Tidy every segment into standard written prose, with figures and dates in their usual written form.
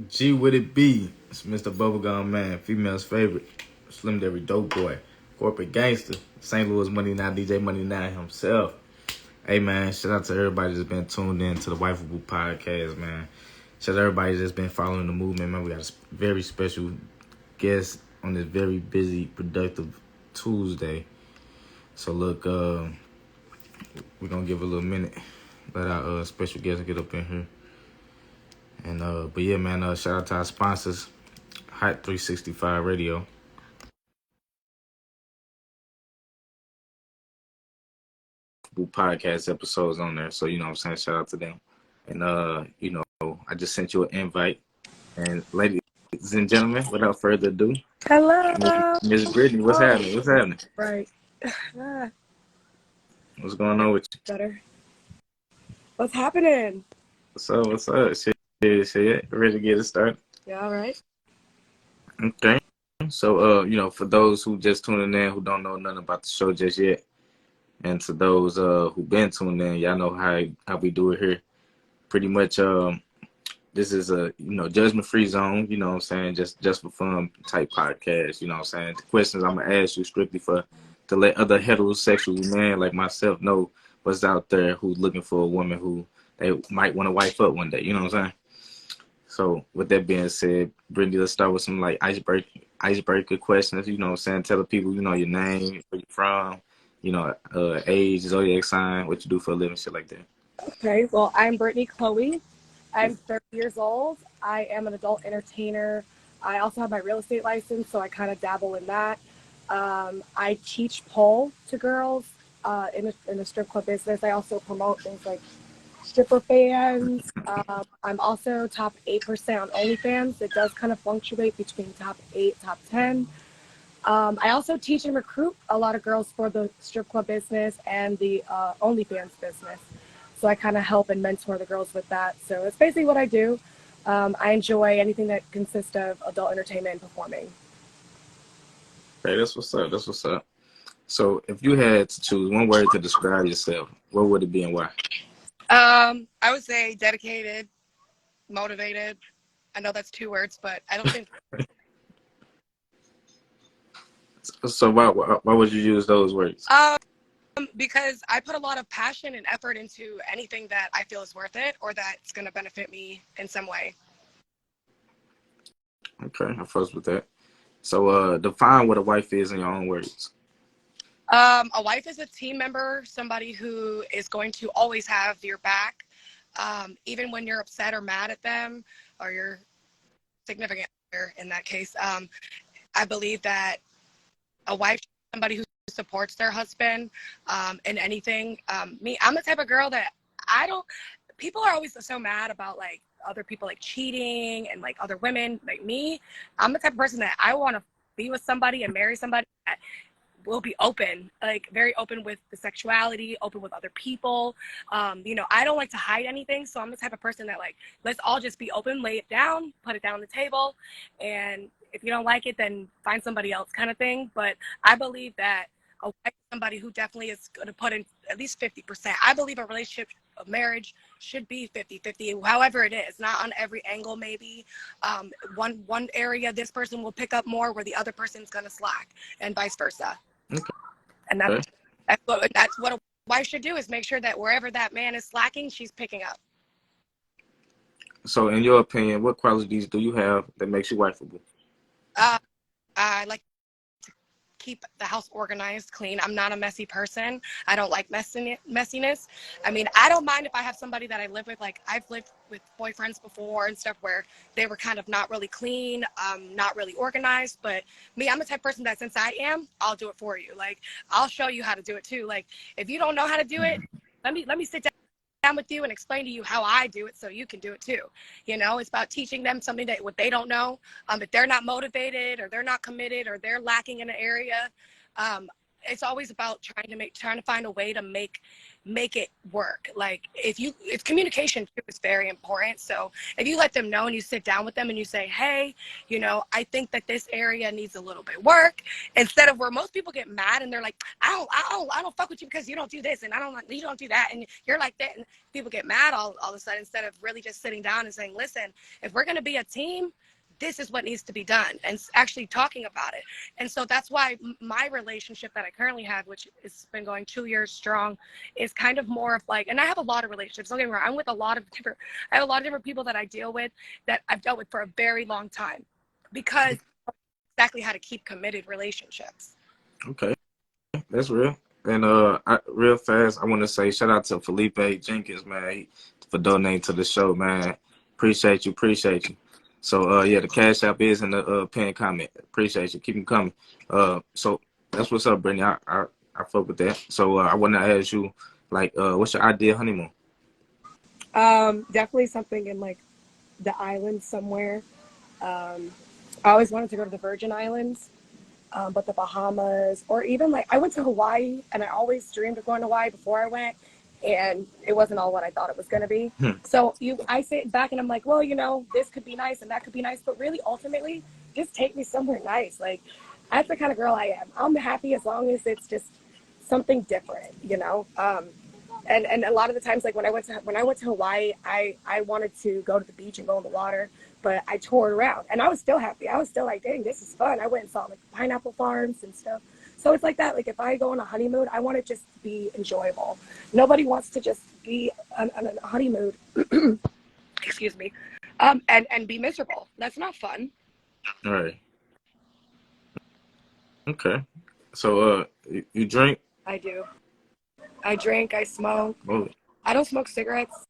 G would it be? It's Mr. Bubblegum Man, female's favorite, Slim Derry Dope Boy, corporate gangster, St. Louis Money Now, DJ MoneyNow himself. Hey man, shout out to everybody that's been tuned in to the Wifeable Podcast, man. Shout out to everybody that's been following the movement, man. We got a very special guest on this very busy, productive Tuesday. So look, we're gonna give a little minute, let our special guest get up in here. And but yeah, man, shout out to our sponsors, Hot 365 Radio. Podcast episodes on there, so you know what I'm saying, shout out to them. And I just sent you an invite. And ladies and gentlemen, without further ado, Hello, Miss Brittni, what's happening? What's happening? Right. What's going on with you? Better. What's happening? What's up? Shit. Ready to get it started? Yeah, all right. Okay. So, for those who just tuning in, who don't know nothing about the show just yet, and to those who been tuning in, y'all know how we do it here. Pretty much, this is a judgment-free zone. You know what I'm saying? Just for fun type podcast. You know what I'm saying? The questions I'm gonna ask you strictly to let other heterosexual men like myself know what's out there who's looking for a woman who they might want to wife up one day. You know what I'm saying? So with that being said, Brittni, let's start with some like icebreaker questions. You know what I'm saying? Tell the people, your name, where you're from, age, zodiac sign, what you do for a living, shit like that. Okay, well, I'm Brittni Kloey. I'm 30 years old. I am an adult entertainer. I also have my real estate license, so I kind of dabble in that. I teach pole to girls in the strip club business. I also promote things like stripper fans. I'm also top 8% on OnlyFans. It does kind of fluctuate between top 8, top 10. I also teach and recruit a lot of girls for the strip club business and the OnlyFans business. So I kind of help and mentor the girls with that. So it's basically what I do. I enjoy anything that consists of adult entertainment and performing. Okay, that's what's up. That's what's up. So if you had to choose one word to describe yourself, what would it be and why? I would say dedicated, motivated. I know that's 2 words, but I don't think. So why would you use those words? Because I put a lot of passion and effort into anything that I feel is worth it or that's going to benefit me in some way. Okay, I first with that. So define what a wife is in your own words. A wife is a team member, somebody who is going to always have your back, even when you're upset or mad at them or your significant other in that case. I believe that a wife is somebody who supports their husband in anything. I'm the type of girl that people are always so mad about like other people like cheating and like other women. Like me, I'm the type of person that I want to be with somebody and marry somebody that will be open, like very open with the sexuality, open with other people. I don't like to hide anything. So I'm the type of person that like, let's all just be open, lay it down, put it down on the table. And if you don't like it, then find somebody else kind of thing. But I believe that a wife is somebody who definitely is going to put in at least 50%. I believe a relationship, a marriage should be 50-50, however it is, not on every angle. Maybe one area this person will pick up more where the other person's going to slack and vice versa. Okay. And that's what a wife should do, is make sure that wherever that man is slacking, she's picking up. So in your opinion, what qualities do you have that makes you wifeable? I like to keep the house organized, clean. I'm not a messy person. I don't like messiness. I mean, I don't mind if I have somebody that I live with. Like I've lived with boyfriends before and stuff where they were kind of not really clean, not really organized. But me, I'm the type of person that since I am, I'll do it for you. Like I'll show you how to do it too. Like if you don't know how to do it, let me sit down with you and explain to you how I do it so you can do it too. It's about teaching them something that what they don't know. If they're not motivated or they're not committed or they're lacking in an area, it's always about trying to find a way to make it work. Like it's communication too is very important. So if you let them know and you sit down with them and you say, hey, I think that this area needs a little bit work, instead of where most people get mad and they're like, I don't fuck with you because you don't do this and you don't do that and you're like that, and people get mad all of a sudden, instead of really just sitting down and saying, listen, if we're going to be a team, this is what needs to be done, and actually talking about it. And so that's why my relationship that I currently have, which has been going 2 years strong, is kind of more of like, and I have a lot of relationships, don't get me wrong, I have a lot of different people that I deal with, that I've dealt with for a very long time, because exactly how to keep committed relationships. Okay, that's real. And real fast, I want to say shout out to Felipe Jenkins, man, for donating to the show, man. Appreciate you. So yeah, the Cash App is in the pinned comment. Appreciate you. Keep them coming. So that's what's up, Brittni. I fuck with that. So I want to ask you, like, what's your ideal honeymoon? Definitely something in like the islands somewhere. I always wanted to go to the Virgin Islands, but the Bahamas, or even like I went to Hawaii, and I always dreamed of going to Hawaii before I went, and it wasn't all what I thought it was going to be. So I sit back and I'm like, well, this could be nice and that could be nice, but really ultimately just take me somewhere nice. Like, that's the kind of girl I am. I'm happy as long as it's just something different, and a lot of the times, like when I went to Hawaii, I wanted to go to the beach and go in the water, but I toured around and I was still happy. I was still like, dang, this is fun. I went and saw like pineapple farms and stuff. So it's like that. Like if I go on a honeymoon, I want it just to be enjoyable. Nobody wants to just be on a honeymoon, excuse me, and be miserable. That's not fun. All right. Okay. So you drink? I do. I drink, I smoke. Oh. I don't smoke cigarettes,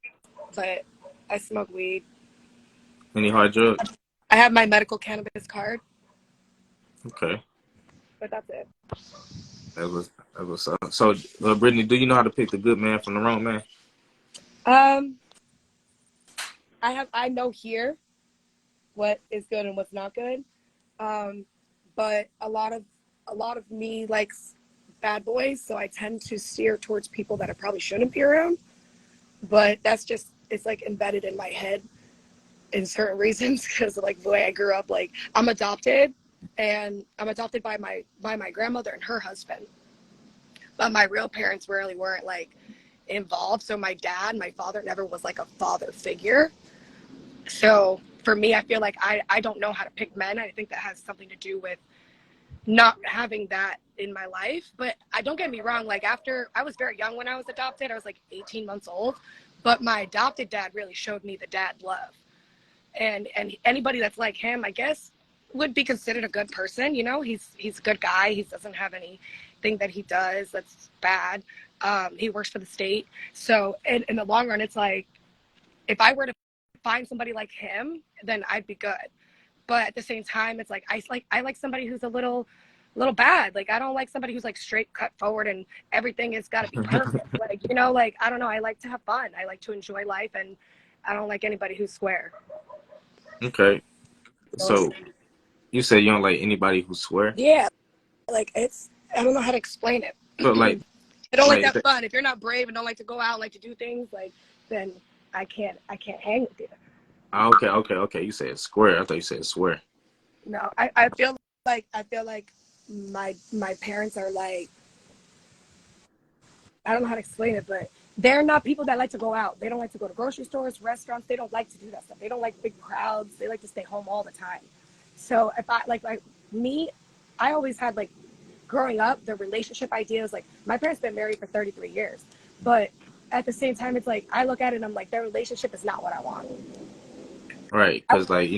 but I smoke weed. Any hard drugs? I have my medical cannabis card. Okay. But that's it. That was so Brittni, do you know how to pick the good man from the wrong man? I know here what is good and what's not good. But a lot of me likes bad boys, so I tend to steer towards people that I probably shouldn't be around. But that's just, it's like embedded in my head in certain reasons, because like the way I grew up, like I'm adopted by my grandmother and her husband, but my real parents really weren't like involved. So my father never was like a father figure. So for me, I feel like I don't know how to pick men. I think that has something to do with not having that in my life. But don't get me wrong, like after I was very young when I was adopted, I was like 18 months old, but my adopted dad really showed me the dad love. And anybody that's like him, I guess, would be considered a good person. He's a good guy. He doesn't have anything that he does that's bad. He works for the state. So in the long run, it's like, if I were to find somebody like him, then I'd be good. But at the same time, it's like I like somebody who's a little bad. Like I don't like somebody who's like straight cut forward and everything has got to be perfect. Like like I don't know. I like to have fun. I like to enjoy life, and I don't like anybody who's square. Okay. So you say you don't like anybody who swear? Yeah. Like I don't know how to explain it. But like I don't like that fun. If you're not brave and don't like to go out and like to do things, like then I can't hang with you. Okay. You said square. I thought you said swear. No, I feel like my parents are like, I don't know how to explain it, but they're not people that like to go out. They don't like to go to grocery stores, restaurants. They don't like to do that stuff. They don't like big crowds. They like to stay home all the time. So if I like me, I always had like growing up, the relationship ideas, like my parents been married for 33 years, but at the same time, it's like I look at it and I'm like, their relationship is not what I want. Right, because like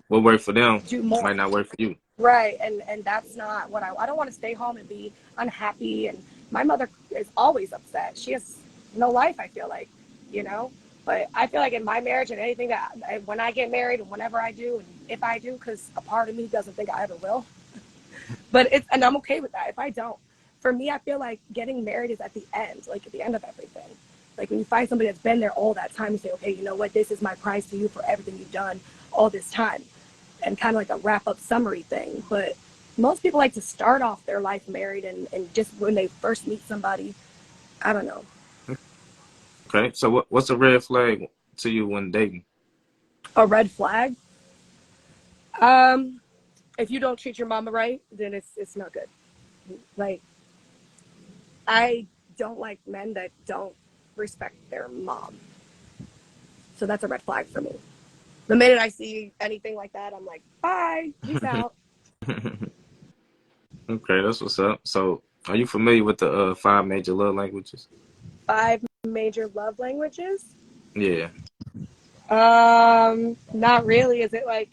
what worked for them might not work for you. Right, and that's not what I don't want to stay home and be unhappy. And my mother is always upset. She has no life, I feel like, But I feel like in my marriage and anything when I get married and whenever I do, and if I do, because a part of me doesn't think I ever will. But and I'm okay with that if I don't. For me, I feel like getting married is at the end, like at the end of everything. Like when you find somebody that's been there all that time, you say, okay, you know what, this is my prize to you for everything you've done all this time. And kind of like a wrap-up summary thing. But most people like to start off their life married and just when they first meet somebody. I don't know. Okay. So what's a red flag to you when dating? A red flag. Um, if you don't treat your mama right, then it's not good. Like, I don't like men that don't respect their mom. So that's a red flag for me. The minute I see anything like that, I'm like, bye, peace out. Okay, that's what's up. So, are you familiar with the 5 major love languages? 5 major love languages? Yeah. Not really. Is it like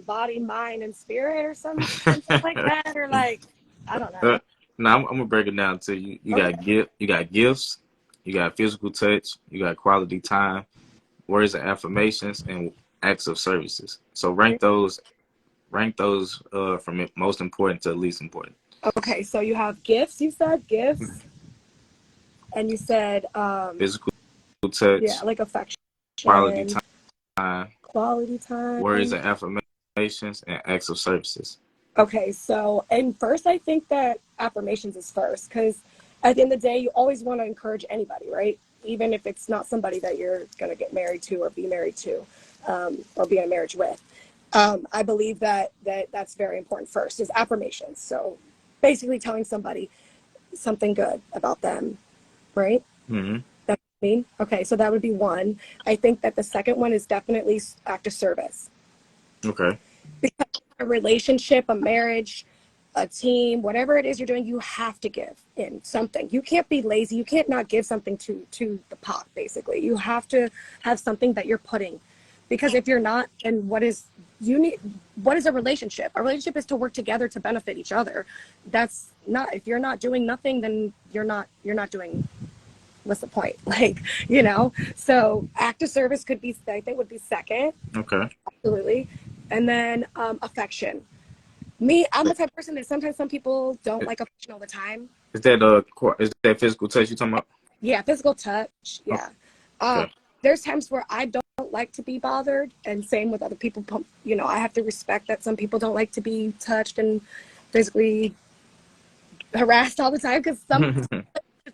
body, mind, and spirit or something like that? Or like, I don't Uh, know. now I'm gonna break it down to you. Okay. You got gifts, you got physical touch, you got quality time, words of affirmations, and acts of services. So rank those from most important to least important. Okay, so you have gifts, you said gifts, and you said Physical yeah, touch, like quality affection, time, quality words time. of affirmations, and acts of services. Okay, so and first I think that affirmations is first because at the end of the day you always want to encourage anybody, right? Even if it's not somebody that you're gonna get married to or be married to, or be in a marriage with. I believe that's very important first is affirmations. So basically telling somebody something good about them, right? Mm-hmm. That's what I mean. Okay, so that would be one. I think that the second one is definitely act of service. Okay. Because a relationship, a marriage, a team, whatever it is you're doing, you have to give in something. You can't be lazy. You can't not give something to the pot, basically. You have to have something that you're putting. Because if you're not, then what is a relationship? A relationship is to work together to benefit each other. That's not, if you're not doing nothing, then you're not doing, what's the point? Like, so act of service could be, I think would be second. Okay. Absolutely. And then affection. Me, I'm the type of person that sometimes some people don't like affection all the time. Is that physical touch you talking about? Yeah, physical touch. Yeah. Um, Okay. there's times where I don't like to be bothered, and same with other people. I have to respect that some people don't like to be touched and physically harassed all the time because some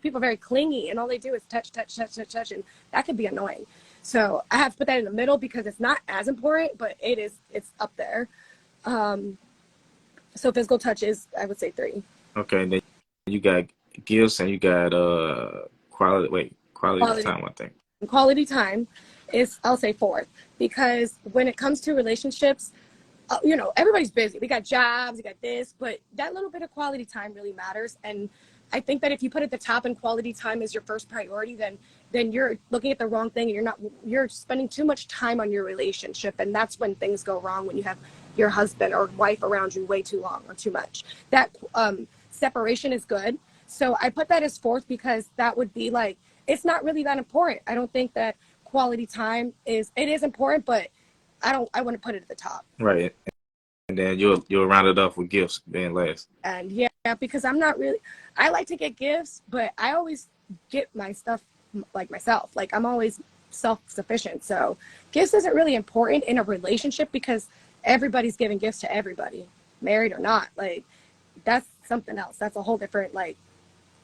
people are very clingy and all they do is touch, touch, touch, touch, touch, and that could be annoying. So I have to put that in the middle because it's not as important, but it's up there. Um, so physical touch is, I would say, 3. Okay. Then you got gifts and you got quality Quality time, I think. quality time is, I'll say, 4th, because when it comes to relationships, everybody's busy. We got jobs, we got this, but that little bit of quality time really matters. And I think that if you put at the top and quality time is your first priority, then you're looking at the wrong thing, and you're spending too much time on your relationship, and that's when things go wrong, when you have your husband or wife around you way too long or too much. That separation is good. So I put that as 4th because that would be like, it's not really that important. I don't think that quality time it is important, but I wouldn't put it at the top. Right. And then you'll round it off with gifts being last. And yeah, because I like to get gifts, but I always get my stuff like myself. Like, I'm always self-sufficient. So gifts isn't really important in a relationship because everybody's giving gifts to everybody, married or not. Like, that's something else. That's a whole different like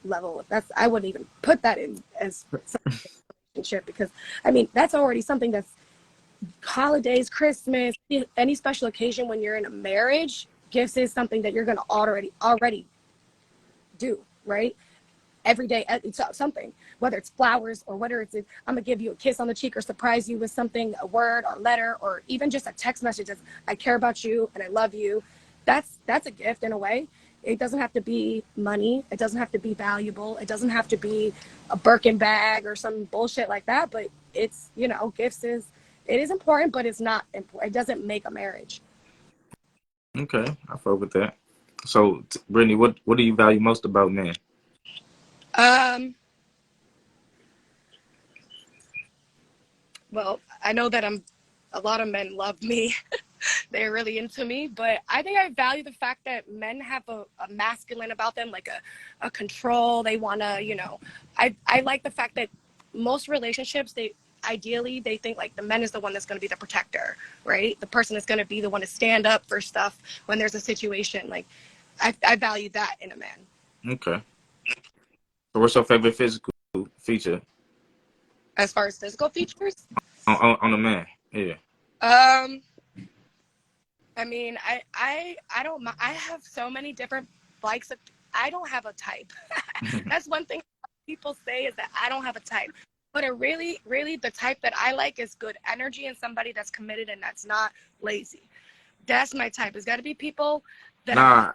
level. I wouldn't even put that in as relationship because I mean that's already something that's holidays, Christmas, any special occasion when you're in a marriage. Gifts is something that you're going to already do, right? Every day, it's something, whether it's flowers or whether I'm going to give you a kiss on the cheek or surprise you with something, a word or letter, or even just a text message that's, I care about you and I love you. That's a gift in a way. It doesn't have to be money. It doesn't have to be valuable. It doesn't have to be a Birkin bag or some bullshit like that. But it's, it is important, but it's not important. It doesn't make a marriage. Okay, I fuck with that. So, Brittni, what do you value most about men? Um, well, I know that a lot of men love me. They're really into me, but I think I value the fact that men have a masculine about them, like a control. They want to, I like the fact that most relationships, ideally they think like the man is the one that's going to be the protector, right? The person that's going to be the one to stand up for stuff when there's a situation. Like I value that in a man. Okay. So what's your favorite physical feature As far as physical features, on a man? Yeah. I mean, I don't. I have so many different likes. I don't have a type. That's one thing people say is that I don't have a type. But it really, really, the type that I like is good energy and somebody that's committed and that's not lazy. That's my type. It's got to be people that Nah,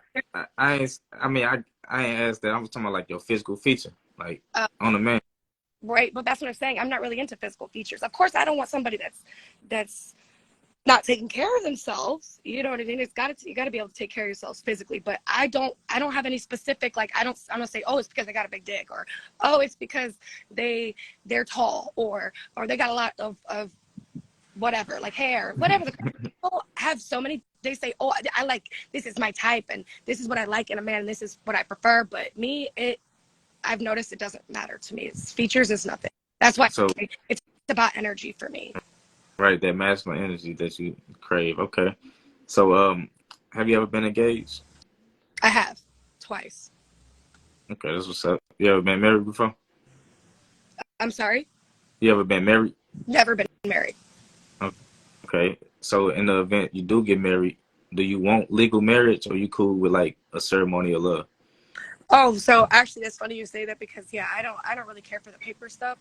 I ain't. I mean, I ain't asked that. I was talking about like your physical feature, like on a man. right. But that's what I'm saying. I'm not really into physical features. Of course, I don't want somebody that's not taking care of themselves. You know what I mean? You got to be able to take care of yourselves physically. But I don't have any specific, like, I don't say, oh, it's because they got a big dick, or oh, it's because they're tall, or they got a lot of whatever, like hair, whatever. People have so many. They say, oh, I like, this is my type, and this is what I like in a man, and this is what I prefer. But me, I've noticed it doesn't matter to me. It's features is nothing. That's why So it's about energy for me. right, that masculine energy that you crave. Okay. So have you ever been engaged? I have twice. Okay, that's what's up. You ever been married before? I'm sorry. You ever been married? Never been married. Okay. So in the event you do get married, do you want legal marriage, or you cool with like a ceremony of love? Oh, so actually, that's funny you say that, because yeah, I don't really care for the paper stuff.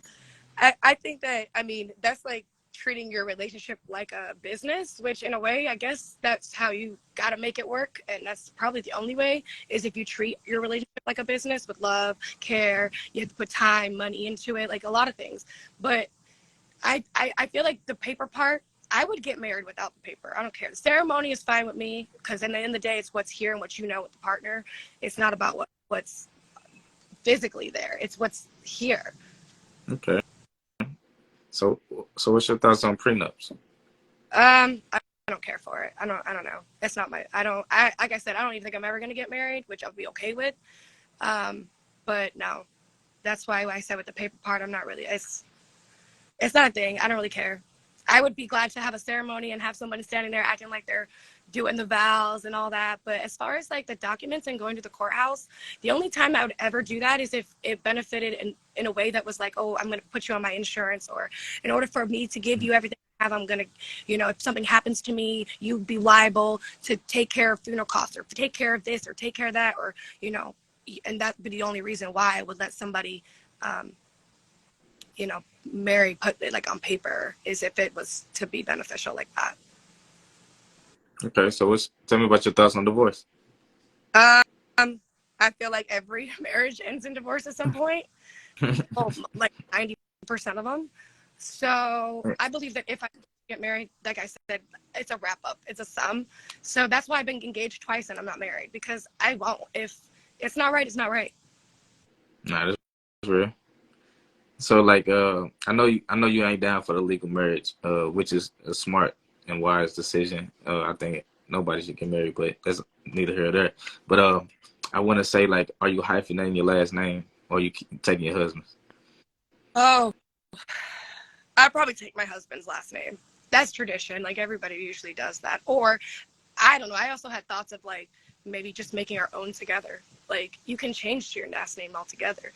I think that, I mean, that's like treating your relationship like a business, which in a way, I guess that's how you got to make it work. And that's probably the only way, is if you treat your relationship like a business with love, care, you have to put time, money into it, like a lot of things. But I feel like the paper part, I would get married without the paper. I don't care. The ceremony is fine with me, because in the end of the day, it's what's here and what you know with the partner. It's not about what's physically there. It's what's here. Okay. So what's your thoughts on prenups? I don't care for it. I don't know. It's not my, I like I said, I don't even think I'm ever going to get married, which I'll be okay with. But no, that's why I said with the paper part, I'm not really, it's not a thing. I don't really care. I would be glad to have a ceremony and have somebody standing there acting like they're doing the vows and all that. But as far as like the documents and going to the courthouse, the only time I would ever do that is if it benefited in a way that was like, oh, I'm going to put you on my insurance, or in order for me to give you everything I have, I'm going to, if something happens to me, you'd be liable to take care of funeral costs, or to take care of this, or take care of that, or, and that would be the only reason why I would let somebody, marry, put it like on paper, is if it was to be beneficial like that. Okay, so tell me about your thoughts on divorce. I feel like every marriage ends in divorce at some point. Well, like 90% of them. So I believe that if I get married, like I said, it's a wrap up. It's a sum. So that's why I've been engaged twice and I'm not married, because I won't. If it's not right, it's not right. Nah, that's real. So like I know you ain't down for the legal marriage, which is a smart and wise decision. I think nobody should get married, but that's neither here nor there. But I want to say, like, are you hyphenating your last name, or you keep taking your husband's? Oh, I'd probably take my husband's last name. That's tradition. Like everybody usually does that. Or I don't know. I also had thoughts of like maybe just making our own together. Like you can change your last name altogether,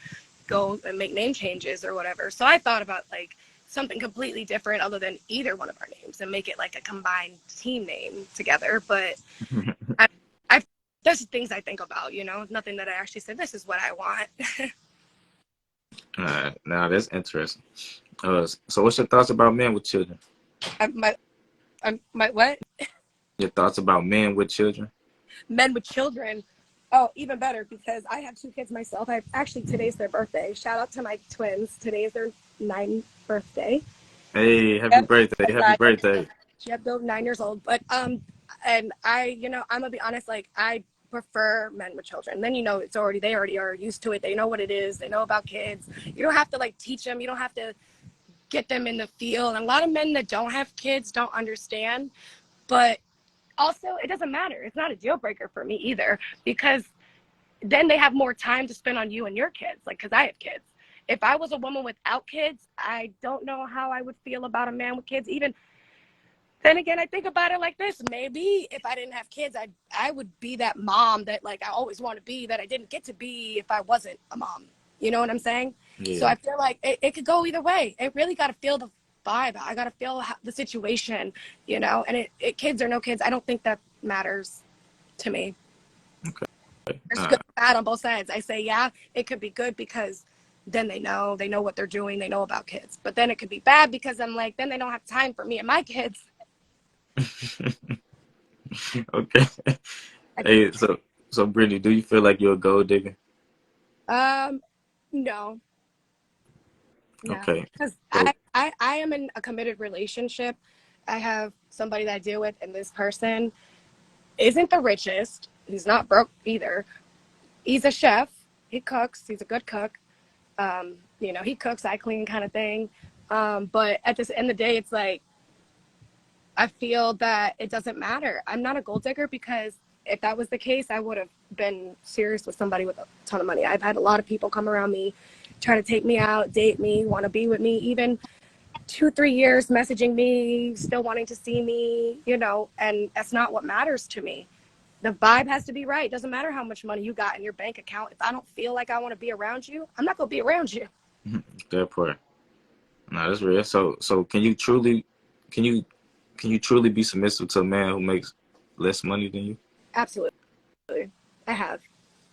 go and make name changes or whatever. So I thought about like something completely different other than either one of our names, and make it like a combined team name together. But I there's things I think about, nothing that I actually said, this is what I want. Now that's interesting. So what's your thoughts about men with children? My what? Your thoughts about men with children? Men with children. Oh, even better, because I have 2 kids myself. Today's their birthday. Shout out to my twins. Today is their 9th birthday. Hey, happy Yep. birthday! Happy birthday! Yep, they're 9 years old. But and I, I'm gonna be honest. Like I prefer men with children. Then they already are used to it. They know what it is. They know about kids. You don't have to like teach them. You don't have to get them in the field. And a lot of men that don't have kids don't understand. But also, it doesn't matter. It's not a deal breaker for me either, because then they have more time to spend on you and your kids, like, because I have kids. if I was a woman without kids, I don't know how I would feel about a man with kids. Even then again, I think about it like this. Maybe if I didn't have kids, I would be that mom that like I always want to be, that I didn't get to be if I wasn't a mom. You know what I'm saying? Yeah. So I feel like it could go either way. It really got to feel the vibe. I got to feel the situation, you know, and kids or no kids, I don't think that matters to me. Okay. There's good and bad on both sides. I say, yeah, it could be good because then they know what they're doing. They know about kids. But then it could be bad because I'm like, then they don't have time for me and my kids. Okay. Hey, so Brittni, do you feel like you're a gold digger? No. Okay. Because So I am in a committed relationship. I have somebody that I deal with, and this person isn't the richest. He's not broke either. He's a chef. He cooks. He's a good cook. You know, he cooks, I clean kind of thing. But at the end of the day, it's like, I feel that it doesn't matter. I'm not a gold digger because if that was the case, I would have been serious with somebody with a ton of money. I've had a lot of people come around me, try to take me out, date me, want to be with me, even 2-3 years messaging me, still wanting to see me, you know, and that's not what matters to me. The vibe has to be right. It doesn't matter how much money you got in your bank account. If I don't feel like I want to be around you, I'm not going to be around you. that part. No, that's real. So can you truly be submissive to a man who makes less money than you? Absolutely. I have.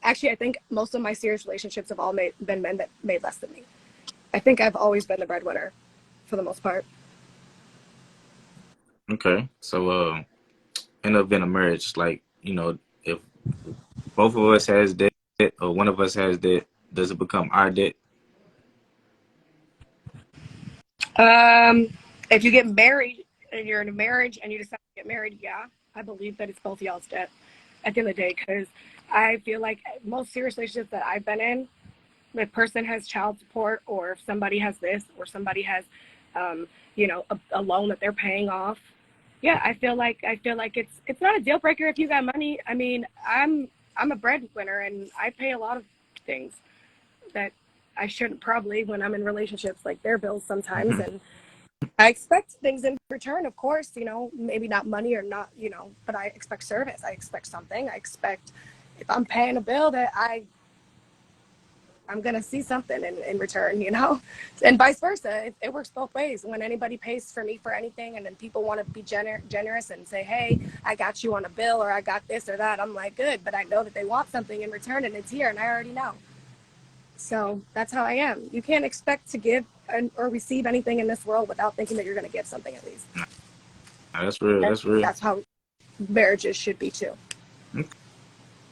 Actually, I think most of my serious relationships have all been men that made less than me. I think I've always been the breadwinner for the most part. Okay. So in the event of marriage, like, you know, if both of us has debt or one of us has debt, does it become our debt? If you get married and you're in a marriage and you decide to get married, yeah, I believe that it's both y'all's debt at the end of the day, because I feel like most serious relationships that I've been in, the person has child support, or if somebody has this, or somebody has, you know, a loan that they're paying off. Yeah, I feel like it's not a deal breaker if you got money. I mean, I'm a breadwinner and I pay a lot of things that I shouldn't probably when I'm in relationships, like their bills sometimes, and I expect things in return, of course, you know, maybe not money or not, you know, but I expect service. I expect something. I expect if I'm paying a bill that I'm going to see something in return, you know, and vice versa. It works both ways. When anybody pays for me for anything and then people want to be generous and say, hey, I got you on a bill or I got this or that, I'm like, good. But I know that they want something in return and it's here and I already know. So that's how I am. You can't expect to give or receive anything in this world without thinking that you're going to give something at least. That's real. And That's real. that's how marriages should be too.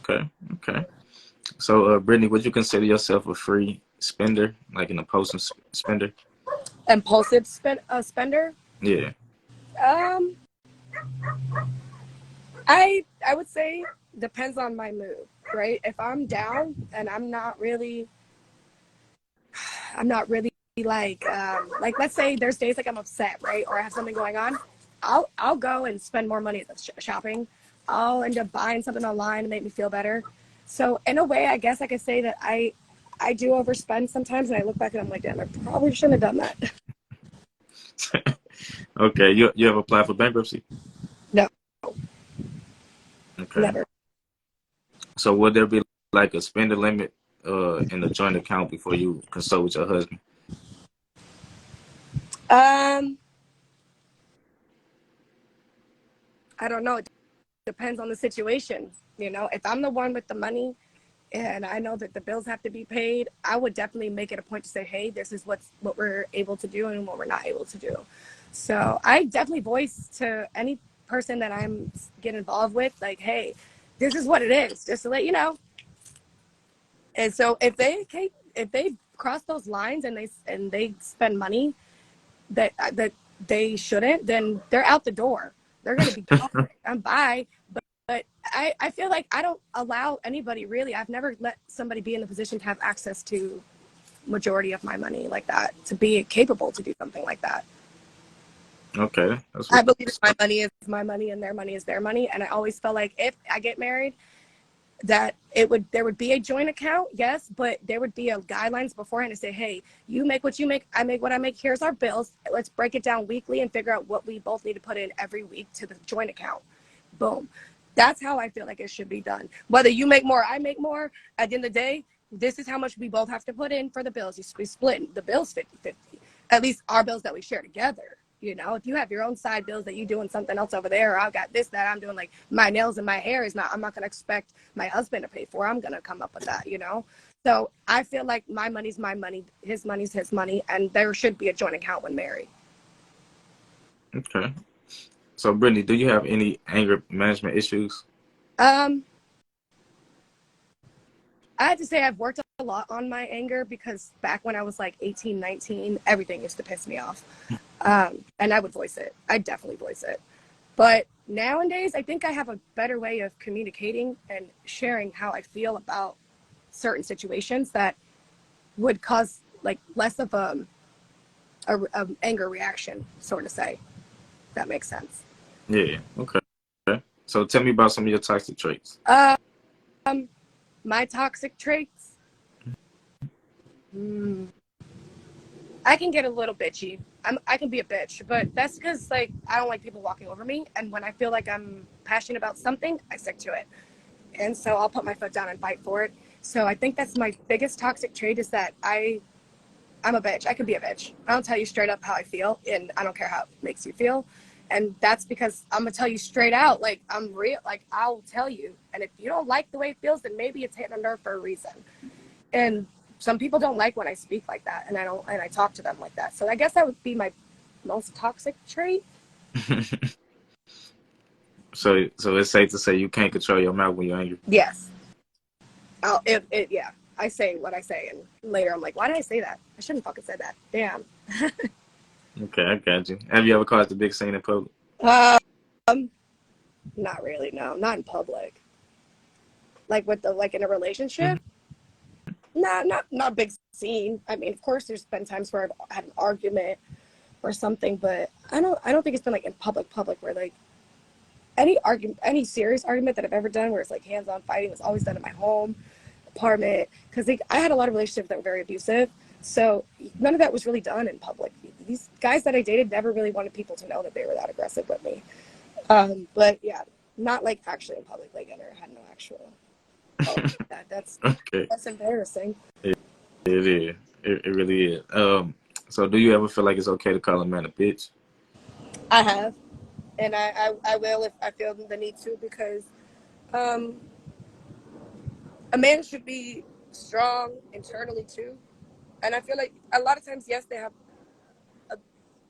Okay. Okay. So, Brittni, would you consider yourself a free spender, like an impulsive spender? Impulsive spender. Yeah. Um, I would say depends on my mood, right? If I'm down and I'm not really like let's say there's days like I'm upset, right? Or I have something going on, I'll go and spend more money at shopping. I'll end up buying something online to make me feel better. So in a way, I guess I could say that I do overspend sometimes, and I look back and I'm like, damn, I probably shouldn't have done that. Okay. You ever applied for bankruptcy? No, Okay. never. So would there be like a spender limit in the joint account before you consult with your husband? I don't know. It depends on the situation. You know, if I'm the one with the money and I know that the bills have to be paid, I would definitely make it a point to say, hey, this is what we're able to do and what we're not able to do. So I definitely voice to any person that I'm get involved with, like, hey, this is what it is, just to let you know. And so if they cross those lines and they spend money that they shouldn't, then they're out the door. They're going to be gone and bye. But I feel like I don't allow anybody really. I've never let somebody be in a position to have access to majority of my money like that, to be capable to do something like that. Okay. That's I what, believe that my money is my money and their money is their money. And I always felt like if I get married, that there would be a joint account, yes, but there would be a guidelines beforehand to say, hey, you make what you make, I make what I make, here's our bills, let's break it down weekly and figure out what we both need to put in every week to the joint account. Boom. That's how I feel like it should be done. Whether you make more, I make more, at the end of the day, this is how much we both have to put in for the bills. We split the bills 50-50. At least our bills that we share together. You know, if you have your own side bills that you doing something else over there, or I've got this, that I'm doing, like my nails and my hair I'm not going to expect my husband to pay for. I'm going to come up with that, you know? So I feel like my money's my money, his money's his money, and there should be a joint account when married. Okay. So Brittni, do you have any anger management issues? I have to say I've worked a lot on my anger, because back when I was like 18, 19, everything used to piss me off. And I would voice it. I definitely voice it. But nowadays, I think I have a better way of communicating and sharing how I feel about certain situations that would cause like less of a anger reaction, sort of say. If that makes sense. Yeah. Okay. So tell me about some of your toxic traits. My toxic traits. I can get a little bitchy. I can be a bitch, but that's because like I don't like people walking over me, and when I feel like I'm passionate about something, I stick to it, and so I'll put my foot down and fight for it. So I think that's my biggest toxic trait, is that I'm a bitch. I can be a bitch. I'll tell you straight up how I feel, and I don't care how it makes you feel. And that's because I'm gonna tell you straight out, like I'm real. Like I'll tell you, and if you don't like the way it feels, then maybe it's hitting a nerve for a reason. And some people don't like when I speak like that, and I talk to them like that. So I guess that would be my most toxic trait. So it's safe to say you can't control your mouth when you're angry. Yes. Yeah. I say what I say, and later I'm like, why did I say that? I shouldn't fucking said that. Damn. Okay, I got you. Have you ever caused a big scene in public? Not really. No, not in public. Like in a relationship. Not a big scene. I mean, of course, there's been times where I've had an argument or something, but I don't think it's been like in public where like any serious argument that I've ever done where it's like hands-on fighting was always done in my home apartment, because I had a lot of relationships that were very abusive, so none of that was really done in public. These guys that I dated never really wanted people to know that they were that aggressive with me. But yeah, not like actually in public. Like I never had no actual. Oh, that's Okay. that's embarrassing. It is. It really is. So do you ever feel like it's okay to call a man a bitch? I have, and I will if I feel the need to, because a man should be strong internally too. And I feel like a lot of times, yes,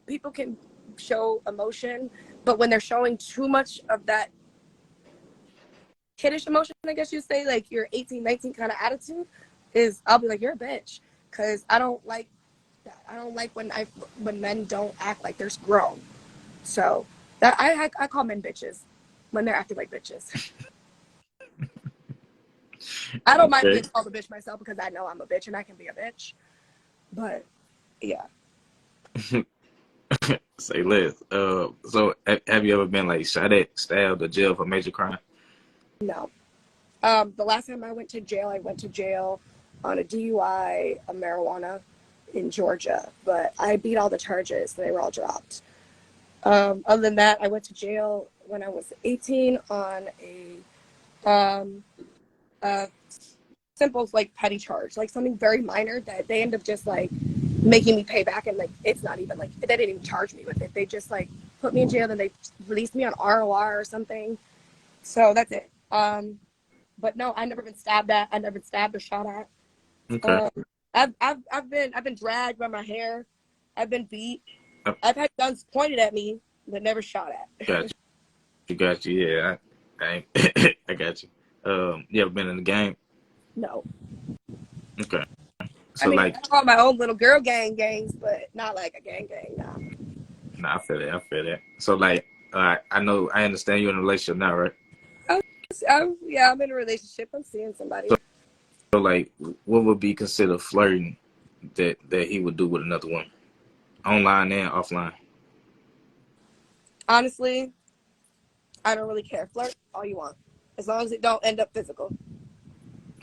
people can show emotion, but when they're showing too much of that kiddish emotion, I guess you'd say, like your 18, 19 kind of attitude, I'll be like, you're a bitch, because I don't like that. I don't like when men don't act like they're grown. So that I call men bitches when they're acting like bitches. I don't mind being called a bitch myself, because I know I'm a bitch and I can be a bitch. But yeah. Say less. So have you ever been like shot at, stabbed, or jailed for major crime? No. The last time I went to jail on a DUI of marijuana in Georgia, but I beat all the charges. They were all dropped. Other than that, I went to jail when I was 18 on a simple, like, petty charge, like something very minor that they end up just like making me pay back, and like it's not even like they didn't even charge me with it. They just like put me in jail, then they released me on ROR or something. So that's it. But no, I never been stabbed at. I never been stabbed or shot at. Okay. I've been dragged by my hair. I've been beat. I've had guns pointed at me, but never shot at. Got you. Yeah, I I got you. You ever been in the gang? No. Okay. I So mean, like, I call my own little girl gangs, but not like a gang. No. nah, I feel that. I feel that. So like, I understand you're in a relationship now, right? I'm in a relationship. I'm seeing somebody. So like, what would be considered flirting that he would do with another woman, online and offline? Honestly, I don't really care. Flirt all you want, as long as it don't end up physical.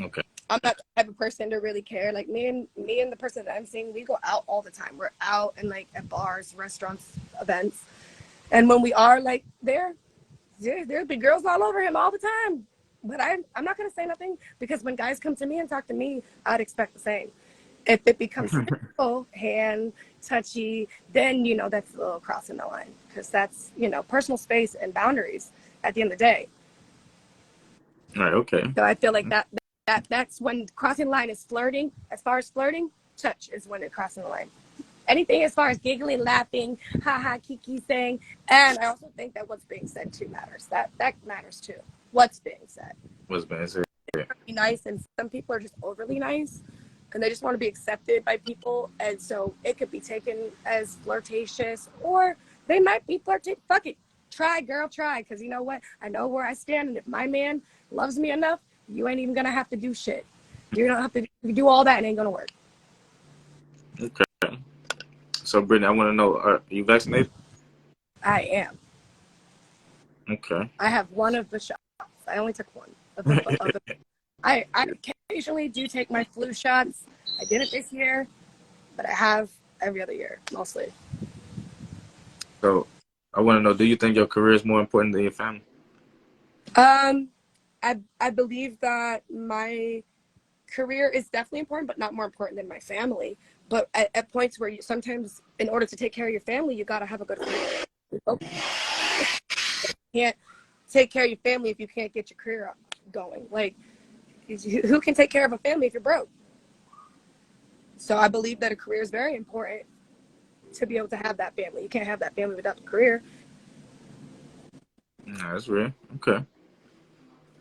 Okay. I'm not the type of person to really care. Like me and the person that I'm seeing, we go out all the time. We're out and like at bars, restaurants, events. And when we are like there'll be girls all over him all the time. But I'm not gonna say nothing because when guys come to me and talk to me, I'd expect the same. If it becomes physical, hand, touchy, then that's a little crossing the line because that's personal space and boundaries at the end of the day. All right. Okay. So I feel like that's when crossing the line is flirting. As far as flirting, touch is when it's crossing the line. Anything as far as giggling, laughing, haha, kiki saying, and I also think that what's being said too matters. That matters too. What's being said. What's been said? Be nice, and some people are just overly nice, and they just want to be accepted by people, and so it could be taken as flirtatious, or they might be flirting. Fuck it, try, girl, try, because you know what? I know where I stand, and if my man loves me enough, you ain't even gonna have to do shit. You don't have to do all that, and it ain't gonna work. Okay. So, Brittni, I want to know: are you vaccinated? I am. Okay. I have one of the shots. I only took one of the I occasionally do take my flu shots. I did it this year, but I have every other year, mostly. So, I want to know: do you think your career is more important than your family? I believe that my career is definitely important, but not more important than my family. But at points where sometimes, in order to take care of your family, you got to have a good career. You can't take care of your family if you can't get your career going. Like, who can take care of a family if you're broke? So I believe that a career is very important to be able to have that family. You can't have that family without a career. Nah, that's real. Okay.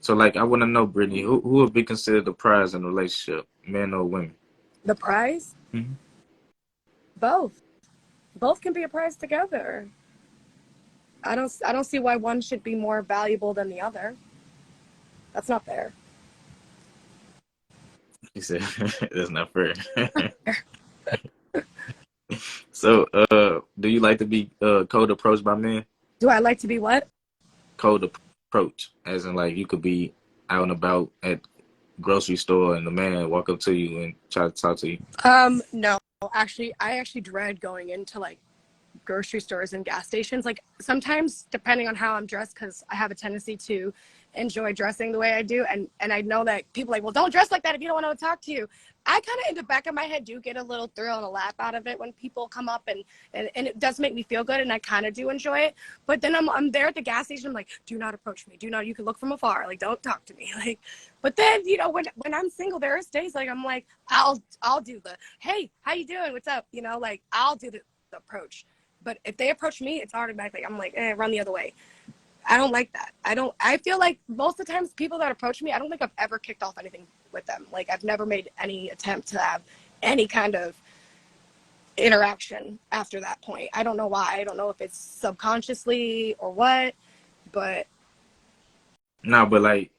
So, like, I want to know, Brittni, who would be considered the prize in a relationship, men or women? The prize? Mm-hmm. Both. Both can be a prize together. I don't see why one should be more valuable than the other. That's not fair. He said, "That's not fair." So, do you like to be cold approached by men? Do I like to be what? Cold approach, as in like you could be out and about at grocery store and the man walk up to you and try to talk to you. No. Actually, I actually dread going into like grocery stores and gas stations. Like sometimes, depending on how I'm dressed, because I have a tendency to enjoy dressing the way I do, and I know that people are like, well, don't dress like that if you don't want to talk to you. I kind of in the back of my head do get a little thrill and a laugh out of it when people come up and it does make me feel good, and I kind of do enjoy it. But then I'm there at the gas station, I'm like, do not approach me, do not, you can look from afar, like don't talk to me. Like, but then when I'm single, there's days like I'm like, I'll do the, hey, how you doing, what's up, like I'll do the approach. But if they approach me, it's automatically, I'm like, run the other way. I don't like that. I feel like most of the times people that approach me, I don't think I've ever kicked off anything with them. Like I've never made any attempt to have any kind of interaction after that point. I don't know why. I don't know if it's subconsciously or what, but. No, but like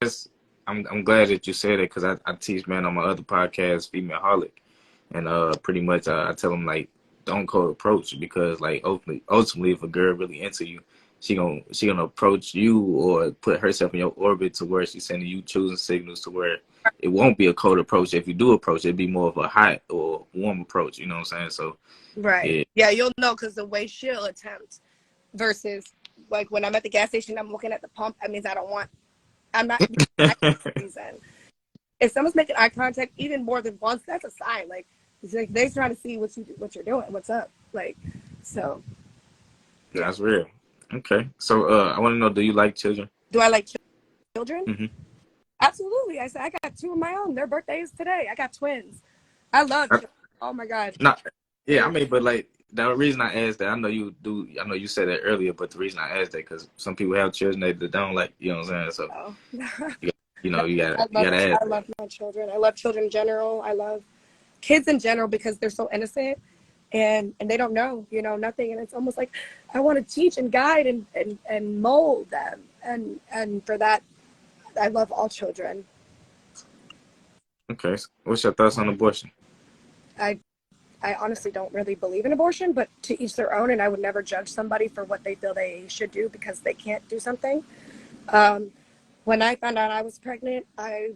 that's I'm glad that you said it because I teach men on my other podcast, FEMALEHOLIC, and pretty much I tell them like don't cold approach because like ultimately if a girl really into you, she gonna approach you or put herself in your orbit to where she's sending you choosing signals to where it won't be a cold approach. If you do approach, it'd be more of a hot or warm approach. You know what I'm saying? So Right. Yeah, you'll know because the way she'll attempt versus like when I'm at the gas station, I'm looking at the pump. That means I'm not reason. If someone's making eye contact even more than once, that's a sign. Like, it's like they're trying to see what you're doing, what's up. Like, so. Yeah. That's real. Okay. So I want to know, do you like children? Do I like children? Mm-hmm. Absolutely. I said I got two of my own. Their birthdays today. I got twins. I love children. Oh my God. No, yeah, I mean, but like the reason I asked that, I know you do. I know you said that earlier, but the reason I asked that because some people have children that don't like. You know what I'm saying? So Oh. you gotta ask. I love my children. I love children in general. I love kids in general because they're so innocent and they don't know, nothing. And it's almost like I want to teach and guide and mold them. And for that, I love all children. Okay, so what's your thoughts on abortion? I honestly don't really believe in abortion, but to each their own, and I would never judge somebody for what they feel they should do because they can't do something. When I found out I was pregnant, I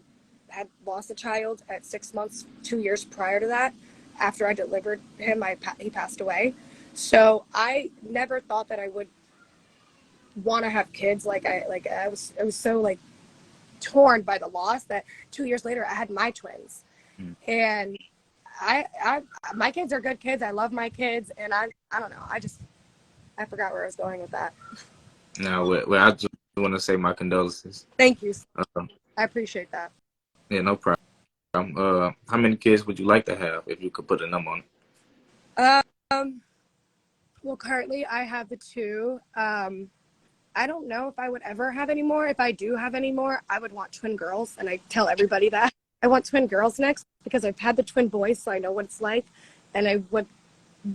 had lost a child at 6 months, 2 years prior to that. After I delivered him, he passed away. So I never thought that I would want to have kids. I was so like torn by the loss that 2 years later I had my twins. And I my kids are good kids. I love my kids, and I don't know. I forgot where I was going with that. Now, well, I just want to say my condolences. Thank you. I appreciate that. Yeah, no problem. How many kids would you like to have if you could put a number on it? Well, currently I have the 2. I don't know if I would ever have any more. If I do have any more, I would want twin girls, and I tell everybody that. I want twin girls next because I've had the twin boys, so I know what it's like, and I would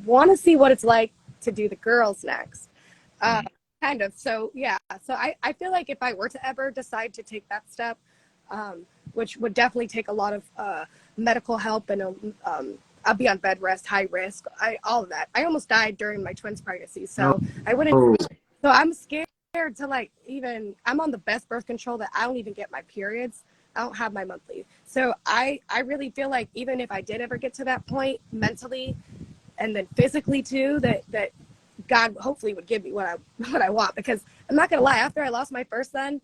want to see what it's like to do the girls next. Kind of. So, yeah. So I feel like if I were to ever decide to take that step, which would definitely take a lot of medical help, and I'll be on bed rest, high risk, all of that. I almost died during my twins' pregnancy, so I wouldn't. Oh. So I'm scared to I'm on the best birth control that I don't even get my periods. I don't have my monthly. So I really feel like even if I did ever get to that point mentally and then physically too, that God hopefully would give me what I want, because I'm not going to lie, after I lost my first son,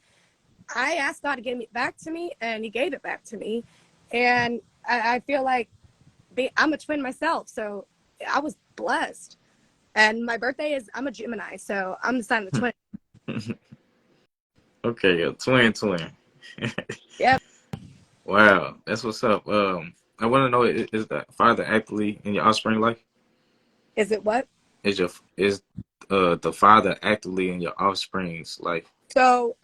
I asked God to give it back to me, and he gave it back to me. And I feel like I'm a twin myself, so I was blessed. And my birthday I'm a Gemini, so I'm the sign of the twin. Okay, a twin. Yep. Wow, that's what's up. I want to know, is the father actively in your offspring life? Is it what? Is the father actively in your offspring's life? So,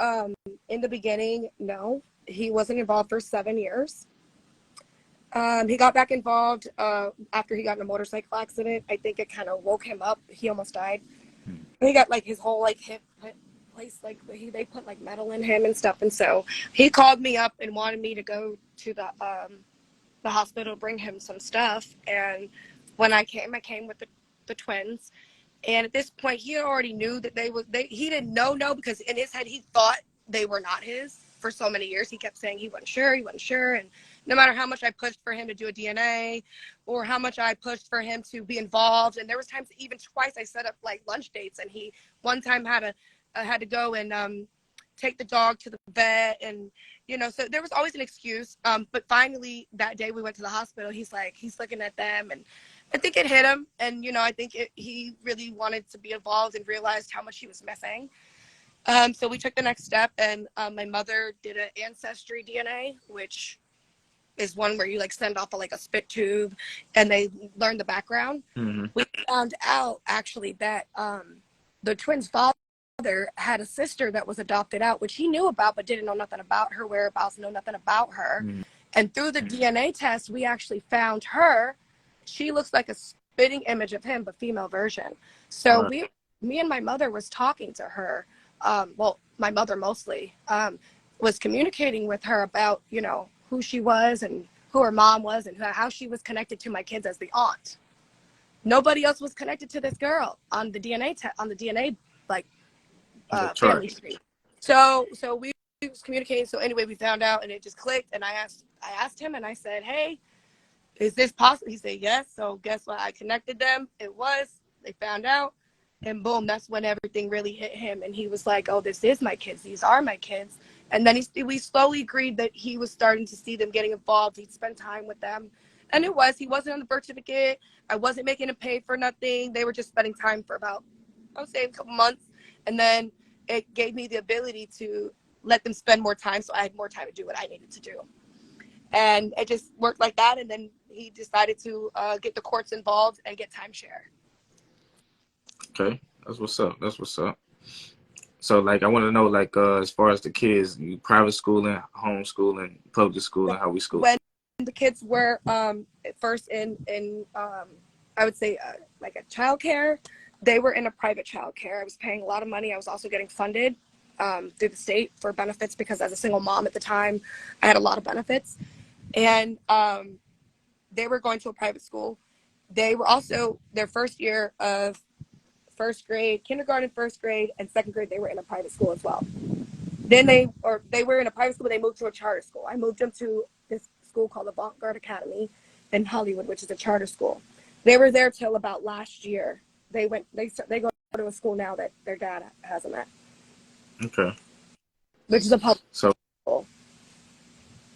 in the beginning, no, he wasn't involved for 7 years. He got back involved after he got in a motorcycle accident. I think it kind of woke him up. He almost died. He got like his whole like hip place, like they put like metal in him and stuff. And so he called me up and wanted me to go to the hospital, bring him some stuff. And when I came with the twins. And at this point, he already knew that he didn't know because in his head, he thought they were not his for so many years. He kept saying he wasn't sure. And no matter how much I pushed for him to do a DNA or how much I pushed for him to be involved. And there was times, even twice, I set up like lunch dates, and he one time had to go and take the dog to the vet, and so there was always an excuse. But finally that day we went to the hospital. He's looking at them, and I think it hit him, and I think he really wanted to be involved and realized how much he was missing. So we took the next step, and my mother did an ancestry DNA, which is one where you like send off a spit tube, and they learn the background. Mm-hmm. We found out actually that the twins' father had a sister that was adopted out, which he knew about but didn't know nothing about her whereabouts, know nothing about her. Mm-hmm. And through the DNA test, we actually found her. She looks like a spitting image of him, but female version. So me and my mother was talking to her. Well, my mother mostly was communicating with her about, who she was and who her mom was and how she was connected to my kids as the aunt. Nobody else was connected to this girl on the DNA family tree. So we was communicating. So anyway, we found out, and it just clicked. And I asked him, and I said, "Hey, is this possible?" He said, "Yes." So guess what? I connected them. It was. They found out, and boom, that's when everything really hit him. And he was like, "Oh, this is my kids. These are my kids." And then we slowly agreed that he was starting to see them getting involved. He'd spend time with them. And he wasn't on the birth certificate. I wasn't making him pay for nothing. They were just spending time for about, I would say, a couple months. And then it gave me the ability to let them spend more time, so I had more time to do what I needed to do. And it just worked like that. And then he decided to get the courts involved and get timeshare. Okay, that's what's up. So, I want to know, as far as the kids, private schooling, homeschooling, public schooling, how we school. When the kids were first in I would say like a childcare, they were in a private childcare. I was paying a lot of money. I was also getting funded through the state for benefits, because as a single mom at the time, I had a lot of benefits. And they were going to a private school. They were also their first year of first grade, kindergarten, first grade, and second grade, they were in a private school as well. Then they were in a private school, but they moved to a charter school. I moved them to school called Avant-Garde Academy in Hollywood, which is a charter school. They were there till about last year. They go to a school now that their dad has them at. Okay. Which is a public school.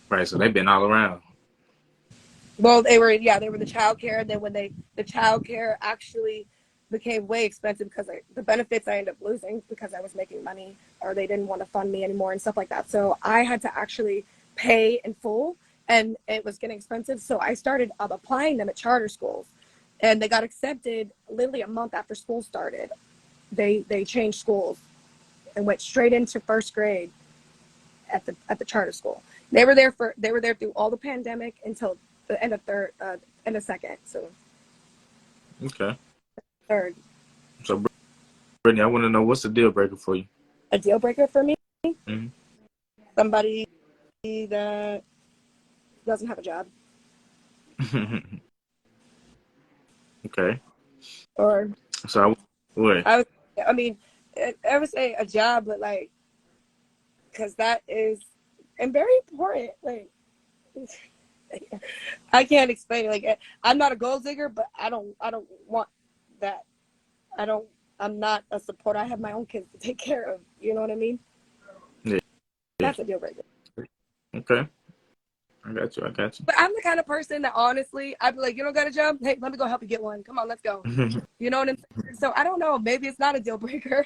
Right, so they've been all around. Well, they were the child care. And then when the child care actually became way expensive because the benefits I ended up losing because I was making money or they didn't want to fund me anymore and stuff like that. So I had to actually pay in full and it was getting expensive. So I started applying them at charter schools and they got accepted literally a month after school started. They changed schools and went straight into first grade at the charter school. They were there through all the pandemic until the end of second. So Okay. Third. So, Brittni, I want to know what's the deal breaker for you? A deal breaker for me? Mm-hmm. Somebody that doesn't have a job. Okay. Or so what? I would say a job, but like, because that is and very important. Like, I can't explain it. Like, I'm not a gold digger, but I don't want that. I'm not a supporter. I have my own kids to take care of. You know what I mean? Yeah. That's a deal breaker. Okay. I got you. But I'm the kind of person that honestly, I'd be like, you don't got a job? Hey, let me go help you get one. Come on, let's go. You know what I'm saying? So I don't know. Maybe it's not a deal breaker.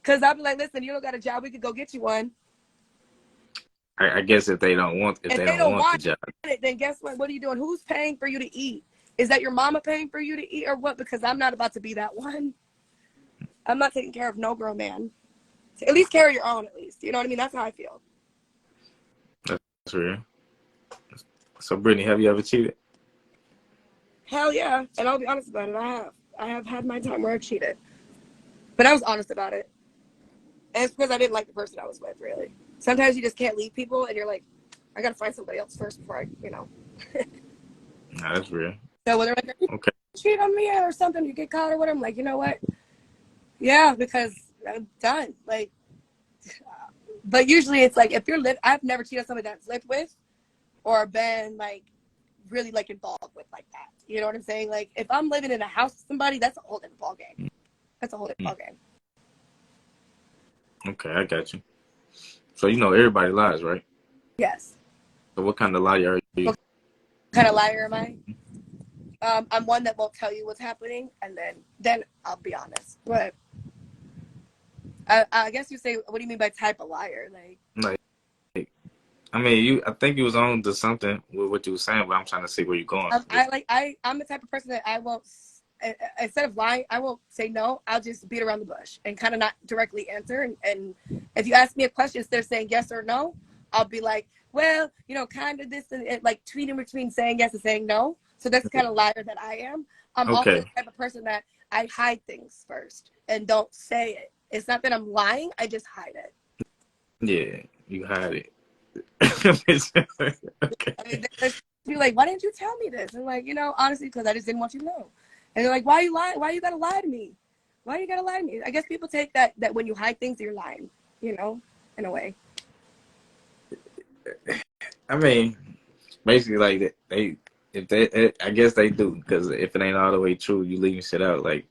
Because I'd be like, listen, you don't got a job. We could go get you one. I guess if they don't want the job, it, then guess what? What are you doing? Who's paying for you to eat? Is that your mama paying for you to eat or what? Because I'm not about to be that one. I'm not taking care of no grown man. At least carry your own, at least. You know what I mean? That's how I feel. That's real. So, Brittni, have you ever cheated? Hell yeah. And I'll be honest about it. I have had my time where I've cheated. But I was honest about it. And it's because I didn't like the person I was with, really. Sometimes you just can't leave people and you're like, I got to find somebody else first before I. Nah, that's real. So when they're like, okay, cheat on me or something, you get caught or whatever, I'm like, you know what? Yeah, because I'm done. Like, but usually it's like, if you're I've never cheated on somebody that's lived with or been like really like involved with like that. You know what I'm saying? Like, if I'm living in a house with somebody, that's a whole different ballgame. That's a whole different ballgame. Okay, I got you. So, everybody lies, right? Yes. So what kind of liar are you? What kind of liar am I? I'm one that won't tell you what's happening, and then I'll be honest. But I guess you say, what do you mean by type of liar? Like, I think you was on to something with what you were saying, but I'm trying to see where you're going. I'm the type of person that I won't, instead of lying, I won't say no. I'll just beat around the bush and kind of not directly answer. And if you ask me a question, instead of saying yes or no, I'll be like, well, kind of this and like tweeting between saying yes and saying no. So that's the kind of liar that I am. I'm also the type of person that I hide things first and don't say it. It's not that I'm lying. I just hide it. Yeah, you hide it. Okay. I mean, you're like, why didn't you tell me this? And like, honestly, because I just didn't want you to know. And they're like, why are you lying? Why you gotta lie to me? Why you gotta lie to me? I guess people take that when you hide things, you're lying, in a way. I mean, basically, like I guess they do, because if it ain't all the way true, you leaving shit out. Like,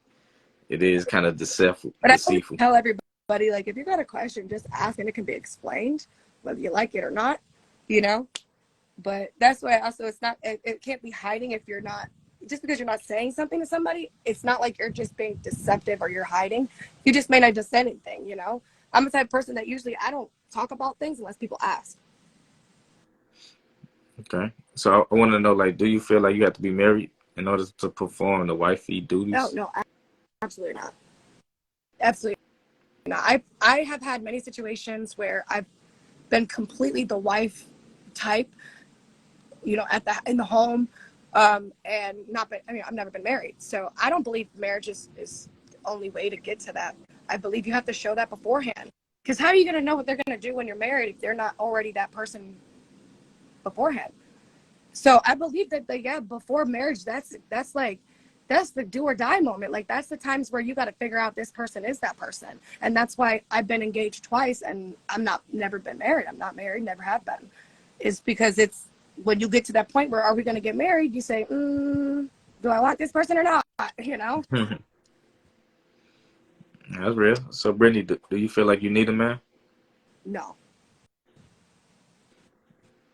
it is kind of deceitful. But I always tell everybody, like, if you got a question, just ask and it can be explained, whether you like it or not, But that's why also it can't be hiding if you're not, just because you're not saying something to somebody, it's not like you're just being deceptive or you're hiding. You just may not just say anything, I'm the type of person that usually I don't talk about things unless people ask. Okay. So I want to know, like, do you feel like you have to be married in order to perform the wifey duties? No, absolutely not. Absolutely not. I have had many situations where I've been completely the wife type, in the home, and not been, I've never been married. So I don't believe marriage is the only way to get to that. I believe you have to show that beforehand. Because how are you going to know what they're going to do when you're married if they're not already that person beforehand? So I believe that before marriage, that's the do or die moment. Like, that's the times where you got to figure out this person is that person. And that's why I've been engaged twice and never been married. I'm not married, never have been. It's because when you get to that point where are we going to get married, you say, do I want this person or not? You know? That's real. So, Brittni, do you feel like you need a man? No.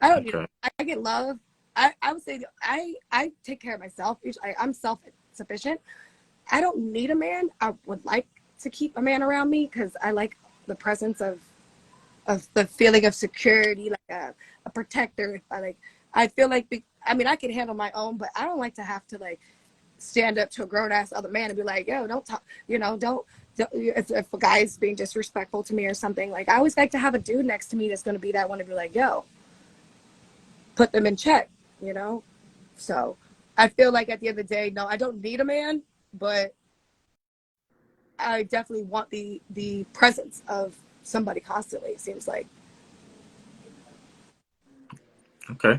I don't need Okay. I get love. I would say I take care of myself. I'm self-sufficient. I don't need a man. I would like to keep a man around me because I like the presence of the feeling of security, like a protector. I feel like, I mean, I can handle my own, but I don't like to have to like stand up to a grown ass other man and be like, yo, don't talk, you know, don't if a guy is being disrespectful to me or something. Like, I always like to have a dude next to me that's going to be that one to be like, yo, put them in check, you know? So I feel like at the end of the day, no, I don't need a man, but I definitely want the presence of somebody constantly, it seems like. Okay.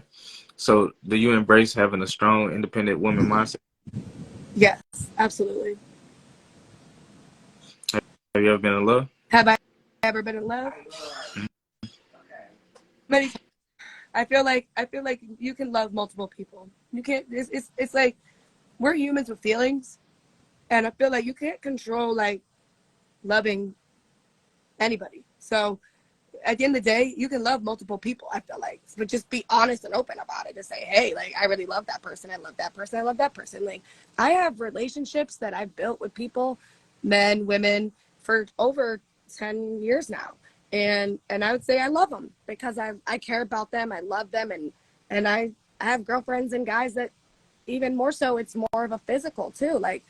So, do you embrace having a strong, independent woman mindset? Yes, absolutely. Have you ever been in love? Have I ever been in love? Many times. I feel like you can love multiple people. You can't. It's like we're humans with feelings, and I feel like you can't control like loving anybody. So at the end of the day, you can love multiple people, I feel like, but just be honest and open about it and say, hey, like, I really love that person. I love that person. I love that person. Like, I have relationships that I've built with people, men, women, for over 10 years now. And I would say I love them because I care about them. I love them. And I have girlfriends and guys that even more so, it's more of a physical too, like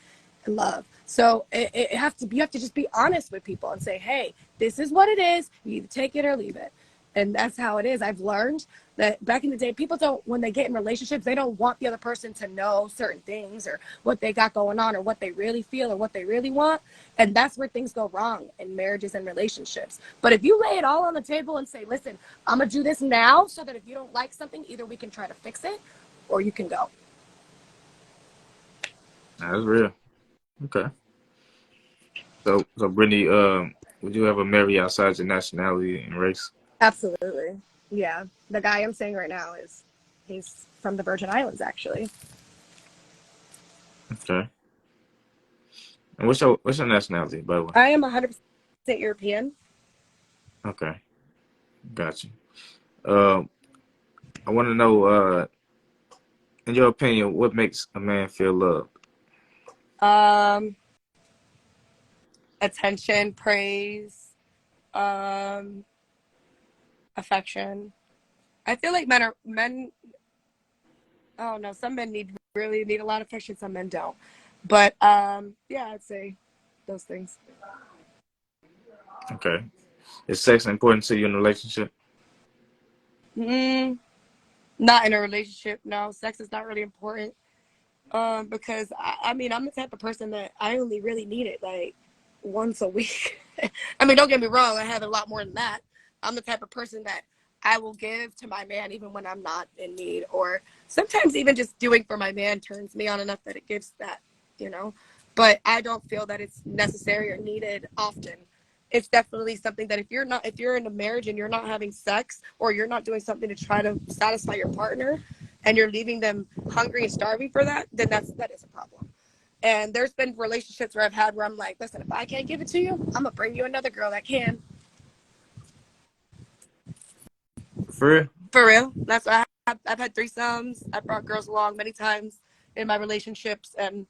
love. So you have to just be honest with people and say, hey, this is what it is. You either take it or leave it. And that's how it is. I've learned that back in the day, people don't, when they get in relationships, they don't want the other person to know certain things or what they got going on or what they really feel or what they really want. And that's where things go wrong in marriages and relationships. But if you lay it all on the table and say, listen, I'm going to do this now so that if you don't like something, either we can try to fix it or you can go. That's real. Okay. So Brittni, would you ever marry outside your nationality and race? Absolutely. Yeah. The guy I'm seeing right now he's from the Virgin Islands, actually. Okay. And what's your nationality, by the way? I am 100% European. Okay. Gotcha. Um, I want to know, in your opinion, what makes a man feel loved? Um, Attention, praise, um, affection. I feel like men. Oh no, some men really need a lot of affection. Some men don't. But yeah, I'd say those things. Okay. Is sex important to you in a relationship? Mm, Not in a relationship. No, sex is not really important. Because I mean, I'm the type of person that I only really need it like once a week. I mean, don't get me wrong, I have a lot more than that. I'm the type of person that I will give to my man even when I'm not in need, or sometimes even just doing for my man turns me on enough that it gives that, you know. But I don't feel that it's necessary or needed often. It's definitely something that if you're in a marriage and you're not having sex or you're not doing something to try to satisfy your partner, and you're leaving them hungry and starving for that, then that is a problem. And there's been relationships where I've had where I'm like, listen, if I can't give it to you, I'm gonna bring you another girl that can. For real? For real. That's why I've had threesomes. I've brought girls along many times in my relationships, and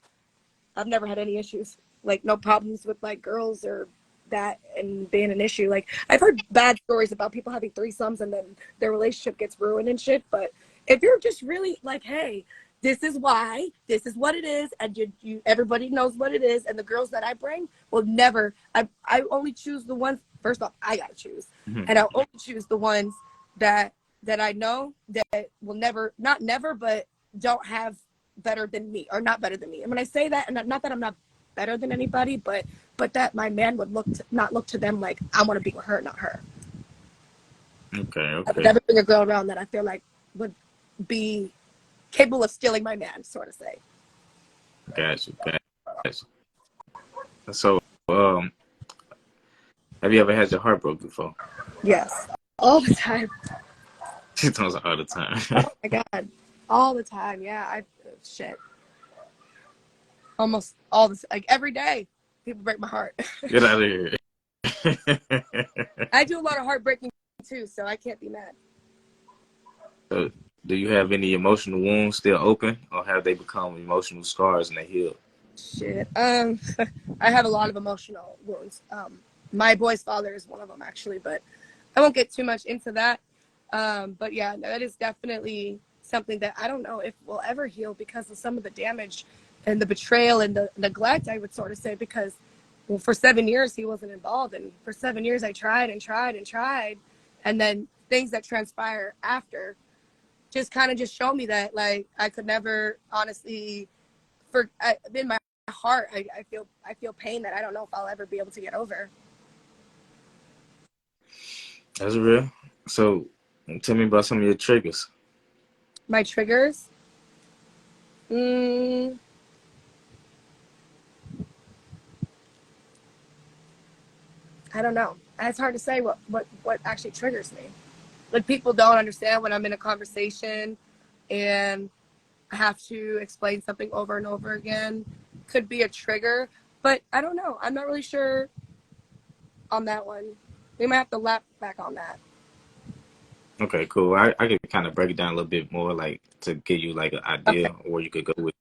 I've never had any issues. Like no problems with like girls or that and being an issue. Like I've heard bad stories about people having threesomes and then their relationship gets ruined and shit. But if you're just really like, hey, this is why, this is what it is, and you everybody knows what it is, and the girls that I bring will never. I only choose the ones. First off, I gotta choose, Mm-hmm. and I'll only choose the ones that I know that will never, not never, but don't have better than me or not better than me. And when I say that, and not that I'm not better than anybody, but that my man would not look to them like I want to be with her, not her. Okay. I would Okay. never bring a girl around that I feel like would be capable of stealing my man, sort of say. Gotcha. Gotcha. So, have you ever had your heart broke before? Yes, all the time. She talks all the time. Oh my God. All the time. Yeah. Shit. Almost all this, like every day. People break my heart. Get out of here. I do a lot of heartbreaking too, so I can't be mad. So, do you have any emotional wounds still open, or have they become emotional scars and they heal? Shit. I have a lot of emotional wounds. My boy's father is one of them, actually, but I won't get too much into that. But yeah, that is definitely something that I don't know if we'll ever heal because of some of the damage and the betrayal and the neglect, I would sort of say, because, well, for 7 years he wasn't involved, and for 7 years I tried and tried and tried, and then things that transpire after just kind of just show me that, like, I could never honestly, in my heart, I feel pain that I don't know if I'll ever be able to get over. That's real. So, tell me about some of your triggers. My triggers? I don't know. It's hard to say what actually triggers me. Like, people don't understand when I'm in a conversation and I have to explain something over and over again. Could be a trigger, but I don't know. I'm not really sure on that one. We might have to lap back on that. Okay, cool. I could kind of break it down a little bit more, like to give you like an idea Okay. of where you could go with.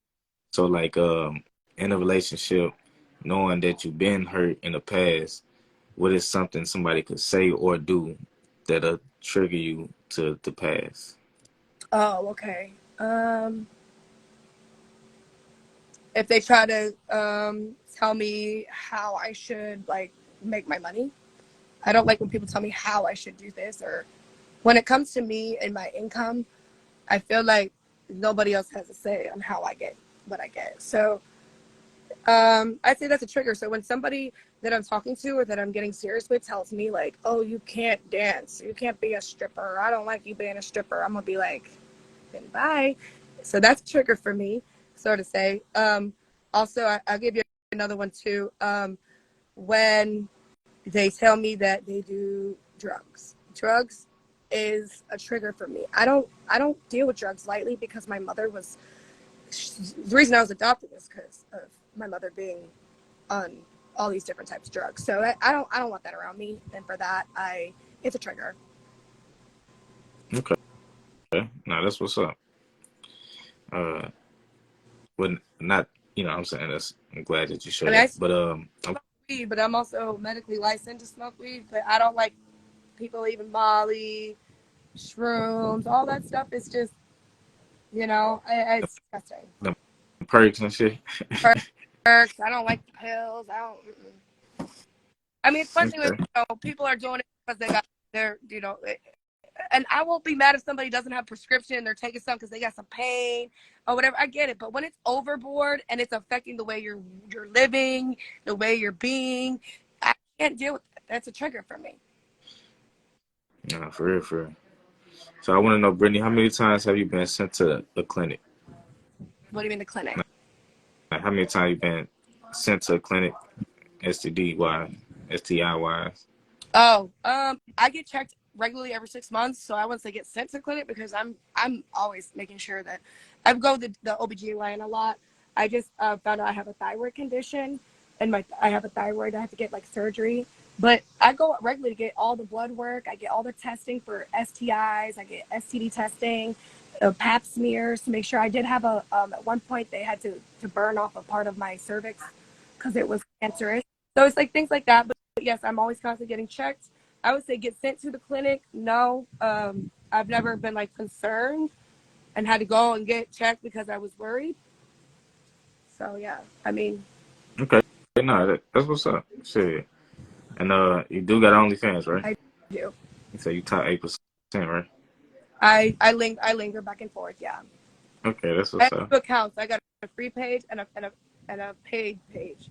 So, like, in a relationship, knowing that you've been hurt in the past, what is something somebody could say or do that'll trigger you to the past? Oh, okay. If they try to tell me how I should, like, make my money. I don't like when people tell me how I should do this, or when it comes to me and my income, I feel like nobody else has a say on how I get what I get. So I'd say that's a trigger. So when somebody that I'm talking to or that I'm getting serious with tells me, like, oh, you can't dance, you can't be a stripper, I don't like you being a stripper, I'm gonna be like, then bye. So that's a trigger for me, so to say. Also, I'll give you another one too. When they tell me that they do drugs. Drugs is a trigger for me. I don't deal with drugs lightly because my mother was, the reason I was adopted is because of my mother being on all these different types of drugs. So I don't want that around me, and for that, it's a trigger. Okay, now that's what's up. When not, what I'm saying, that's, I'm glad that you I share mean, I that. smoke But weed, but I'm also medically licensed to smoke weed. But I don't like people even Molly, shrooms, all that stuff. Is just, it's disgusting. the perks and shit. Perks. I don't like the pills. I don't. I mean, especially when Okay. people are doing it because they got their, and I won't be mad if somebody doesn't have a prescription and they're taking some because they got some pain or whatever. I get it, but when it's overboard and it's affecting the way you're living, the way you're being, I can't deal with that. That's a trigger for me. Nah, for real, for real. So I want to know, Brittni, how many times have you been sent to the clinic? What do you mean the clinic? Like, how many times you been sent to a clinic, STD wise, STI wise? Oh, I get checked regularly every 6 months, so I wouldn't say get sent to the clinic because I'm always making sure that I go to the OBGYN a lot. I just found out I have a thyroid condition, and I have a thyroid. I have to get like surgery, but I go regularly to get all the blood work. I get all the testing for STIs. I get STD testing, Pap smears to make sure. I did have at one point they had to burn off a part of my cervix because it was cancerous. So it's like things like that. But yes, I'm always constantly getting checked. I would say get sent to the clinic. No, I've never been like concerned and had to go and get checked because I was worried. So yeah, I mean, Okay, no, that's what's up. Shit. And you do got OnlyFans, right? I do. You say you top 8%, right? I linger back and forth. Yeah, Okay, that's I what's have up. two accounts. I got a free page and a paid page.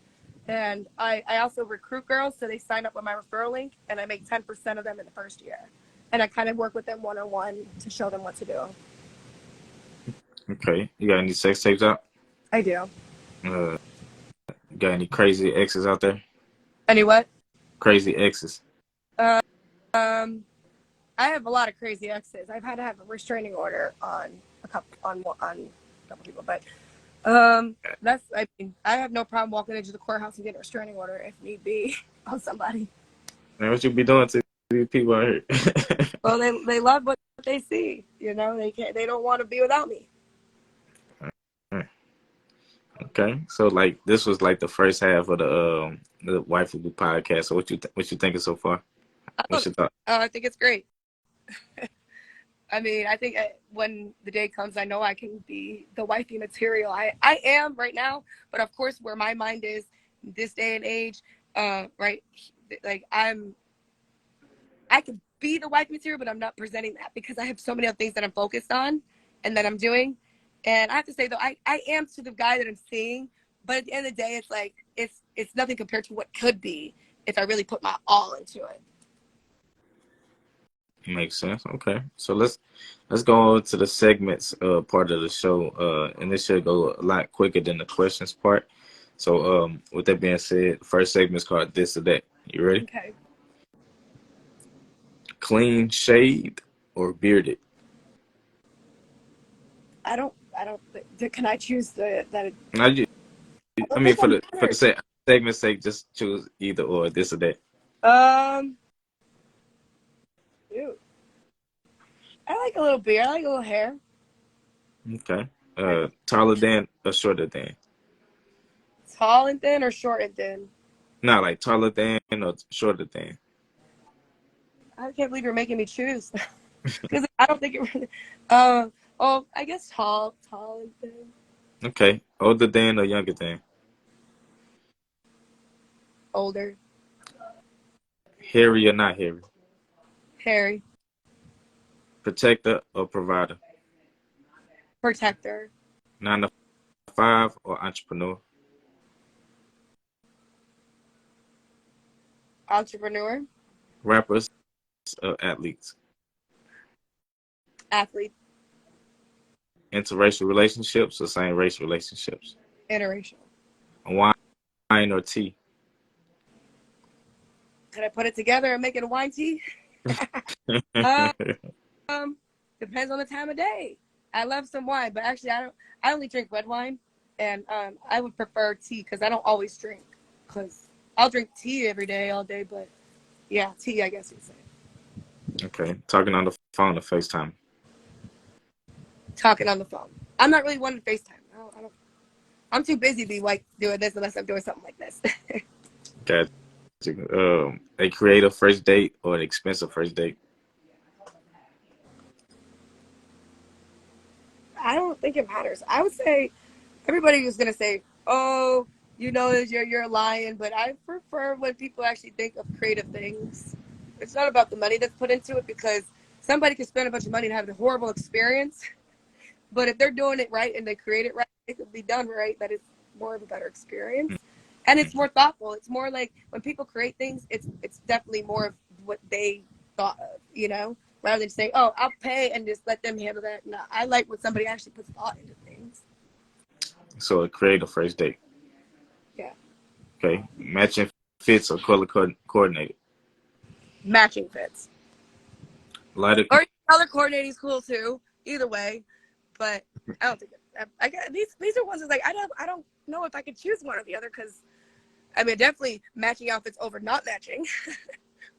And I also recruit girls, so they sign up with my referral link, and I make 10% of them in the first year. And I kind of work with them one-on-one to show them what to do. Okay, you got any sex tapes out? I do. Uh, got any crazy exes out there? Any what? Crazy exes. Um, I have a lot of crazy exes. I've had to have a restraining order on a couple people, but that's, I mean, I have no problem walking into the courthouse and getting a restraining order if need be on somebody. Man, what you be doing to these people out here? Well, they love what they see. You know, they don't want to be without me. Okay, so like this was like the first half of the Wifey podcast. So what you thinking so far? What's your thought? I think it's great. I mean, I think when the day comes, I know I can be the wifey material. I am right now, but of course, where my mind is this day and age, right? Like I could be the wife material, but I'm not presenting that because I have so many other things that I'm focused on and that I'm doing. And I have to say though, I am to the guy that I'm seeing, but at the end of the day, it's like it's nothing compared to what could be if I really put my all into it. Makes sense. Okay, so let's go on to the segments part of the show, and this should go a lot quicker than the questions part. So with that being said, the first segment is called This or That. You ready? Okay. Clean shaved or bearded? I don't. Can I choose that? I mean, for the segment's sake, just choose either or, this or that. Dude, I like a little beard. I like a little hair. Okay. Taller than or shorter than? Tall and thin or short and thin? Not like taller than or shorter than. I can't believe you're making me choose because I don't think it really. I guess tall and thin. Okay. Older than or younger than? Older. Hairy or not hairy? Hairy. Protector or provider? Protector. 9 to 5 or entrepreneur? Entrepreneur. Rappers or athletes? Athlete. Interracial relationships or same race relationships? Interracial. Wine or tea? Could I put it together and make it a wine tea? Depends on the time of day. I love some wine, but actually I only drink red wine, and I would prefer tea because I don't always drink. Because I'll drink tea every day, all day, but yeah, tea, I guess you'd say. Okay. Talking on the phone or FaceTime? Talking on the phone. I'm not really one to FaceTime. I don't. I'm too busy to be like doing this unless I'm doing something like this. Gotcha. A creative first date or an expensive first date? I don't think it matters. I would say everybody was gonna say, "Oh, you know, you're lying," but I prefer when people actually think of creative things. It's not about the money that's put into it because somebody can spend a bunch of money and have a horrible experience, but if they're doing it right and they create it right, it could be done right. That is more of a better experience, and it's more thoughtful. It's more like when people create things, it's definitely more of what they thought of, you know. Rather than saying, "Oh, I'll pay and just let them handle that." No, I like when somebody actually puts thought into things. So a creative first date. Yeah. Okay. Matching fits or color coordinated? Matching fits. Lighter. Or color coordinating is cool too. Either way, but I don't think I got these are ones that's like I don't know if I could choose one or the other because I mean definitely matching outfits over not matching.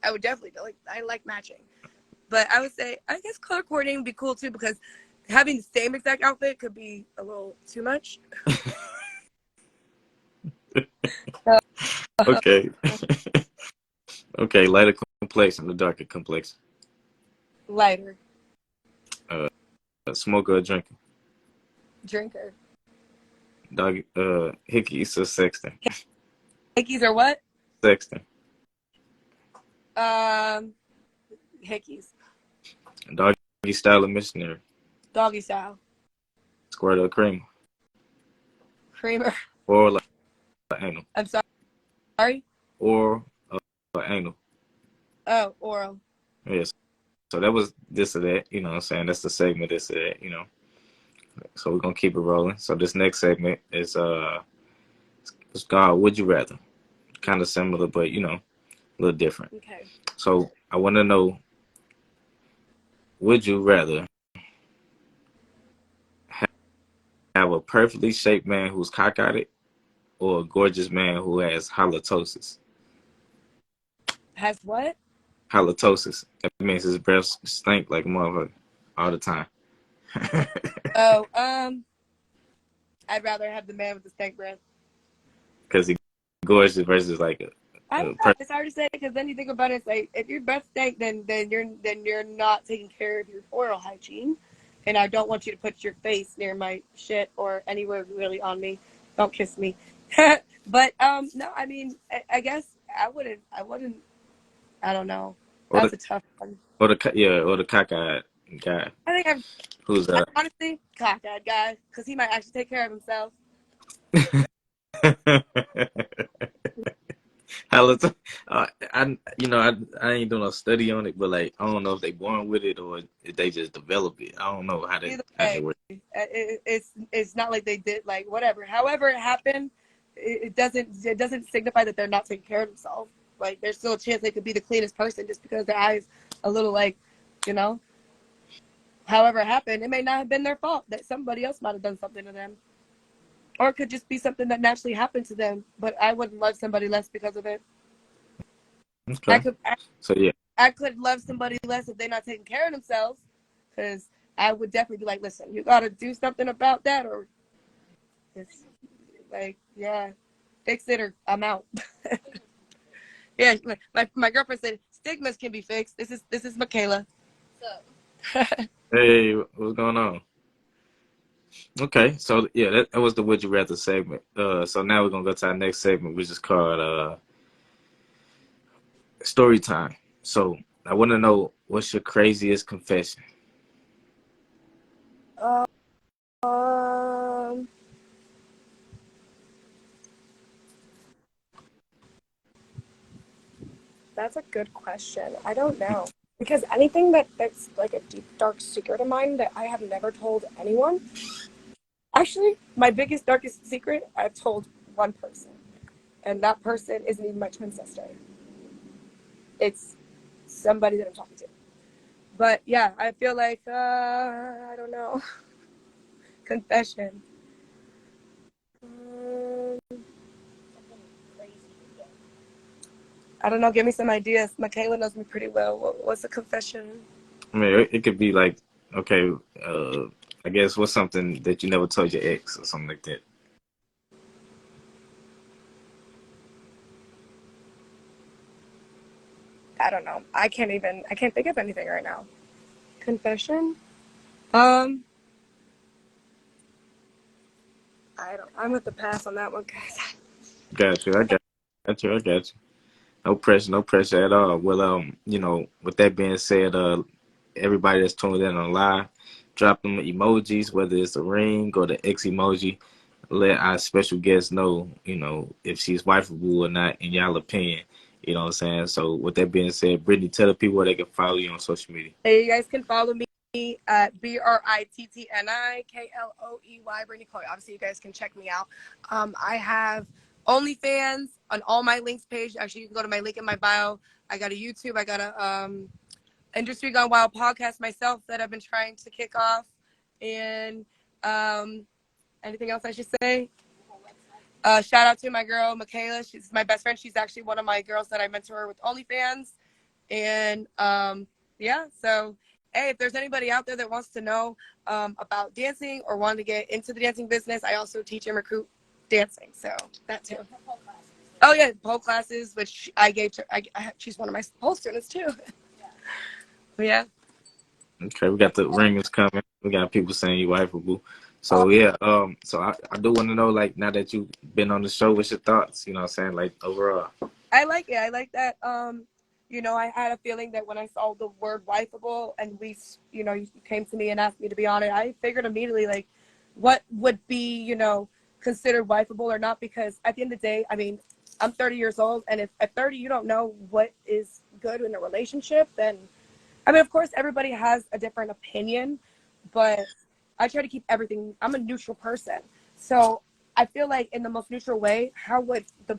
I would definitely I like matching. But I would say, I guess color coordinating would be cool too because having the same exact outfit could be a little too much. Okay. Okay. Lighter complexion or darker complexion? Lighter. Smoker or drinker? Drinker. Dog. Hickeys or sexting? Hickeys or what? Sexting. Hickeys. Doggy style or missionary? Doggy style. Squirt or creamer? Creamer. Oral or anal? I'm sorry? Oral or anal? Oh, oral. Yes. So that was this or that, you know what I'm saying? That's the segment, this or that, you know. So we're gonna keep it rolling. So this next segment is it's called Would You Rather? Kind of similar, but you know, a little different. Okay. So I wanna know would you rather have a perfectly shaped man who's cockeyed or a gorgeous man who has halitosis? Has what? Halitosis. That means his breath stink like a motherfucker all the time. Oh, I'd rather have the man with the stank breath. Because he gorgeous versus like I a don't know. person. It's hard to say because then you think about it. It's like if your breath stank, then you're not taking care of your oral hygiene, and I don't want you to put your face near my shit or anywhere really on me. Don't kiss me. But no, I mean, I guess I wouldn't. I don't know. Or That's the a tough one. or the cockeyed guy I think who's I'm honestly cockeyed guy because he might actually take care of himself. Halitosis. I ain't doing a study on it, but like I don't know if they born with it or if they just develop it. I don't know Either how they way, work. it's not like they did like whatever. However it happened, it doesn't signify that they're not taking care of themselves. Like there's still a chance they could be the cleanest person just because their eyes a little like, you know. However it happened, it may not have been their fault. That somebody else might have done something to them, or it could just be something that naturally happened to them. But I wouldn't love somebody less because of it. I Okay. could So yeah. I could love somebody less if they're not taking care of themselves, because I would definitely be like, listen, you got to do something about that, or it's like, yeah, fix it or I'm out. Yeah, my girlfriend said stigmas can be fixed. This is Michaela. So. Hey, what's going on? Okay, so yeah, that was the Would You Rather segment. So now we're gonna go to our next segment, which is called Story Time. So I want to know, what's your craziest confession? Um, that's a good question. I don't know. Because anything that's like a deep, dark secret of mine that I have never told anyone. Actually, my biggest, darkest secret, I've told one person. And that person isn't even my twin sister. It's somebody that I'm talking to. But yeah, I feel like, I don't know. Confession. I don't know. Give me some ideas. Michaela knows me pretty well. What's a confession? I mean, it could be like, okay, I guess what's something that you never told your ex or something like that. I don't know. I can't think of anything right now. Confession? I'm with the pass on that one, guys. Got you. I got you. No pressure at all. Well, with that being said, everybody that's tuned in on live, drop them emojis, whether it's a ring or the X emoji. Let our special guest know, if she's wifeable or not in y'all opinion. You know what I'm saying? So with that being said, Brittni, tell the people where they can follow you on social media. Hey, you guys can follow me at BrittniKloey, Brittni Kloey. Obviously, you guys can check me out. I have OnlyFans on all my links page. Actually, you can go to my link in my bio. I got a YouTube. I got a Industry Gone Wild podcast myself that I've been trying to kick off. And anything else I should say? Shout out to my girl, Michaela. She's my best friend. She's actually one of my girls that I mentor with OnlyFans. And yeah, so hey, if there's anybody out there that wants to know about dancing or want to get into the dancing business, I also teach and recruit dancing. So that too. Oh yeah, pole classes, which I gave to. She's one of my pole students too. But yeah. Okay, we got the ringers coming. We got people saying you wifeable. So yeah, so I do want to know, like, now that you've been on the show, what's your thoughts? You know what I'm saying, like, overall. I like it. I like that. I had a feeling that when I saw the word wifeable and you came to me and asked me to be on it, I figured immediately, like, what would be, considered wifeable or not, because at the end of the day, I mean, I'm 30 years old, and if at 30 you don't know what is good in a relationship, then, I mean, of course, everybody has a different opinion, but I try to keep everything, I'm a neutral person. So I feel like in the most neutral way, how would a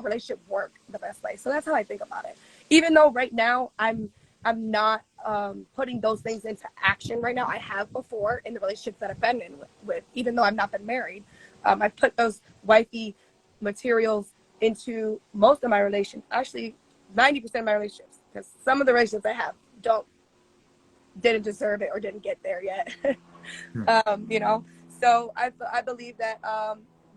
relationship work the best way? So that's how I think about it. Even though right now I'm not putting those things into action right now. I have before in the relationships that I've been in with even though I've not been married. I've put those wifey materials into most of my relationships, actually 90% of my relationships, because some of the relationships I have didn't deserve it or didn't get there yet. You know, so I believe that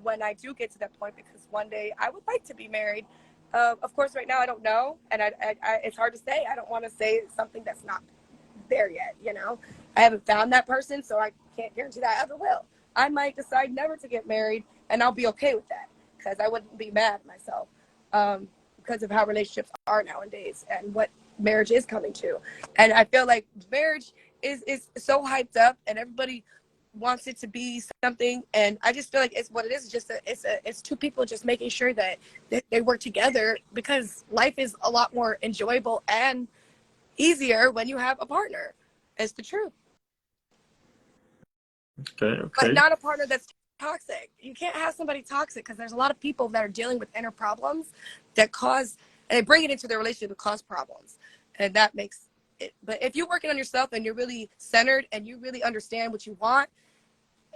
when I do get to that point, because one day I would like to be married. Of course, right now I don't know, and it's hard to say. I don't want to say something that's not there yet. You know, I haven't found that person, so I can't guarantee that I ever will. I might decide never to get married, and I'll be okay with that because I wouldn't be mad at myself because of how relationships are nowadays and what marriage is coming to. And I feel like marriage is so hyped up, and everybody wants it to be something, and I just feel like it's what it is. It's two people just making sure that they work together, because life is a lot more enjoyable and easier when you have a partner. It's the truth. Okay. But not a partner that's toxic. You can't have somebody toxic, because there's a lot of people that are dealing with inner problems that cause, and they bring it into their relationship to cause problems, and that makes it. But if you're working on yourself and you're really centered and you really understand what you want,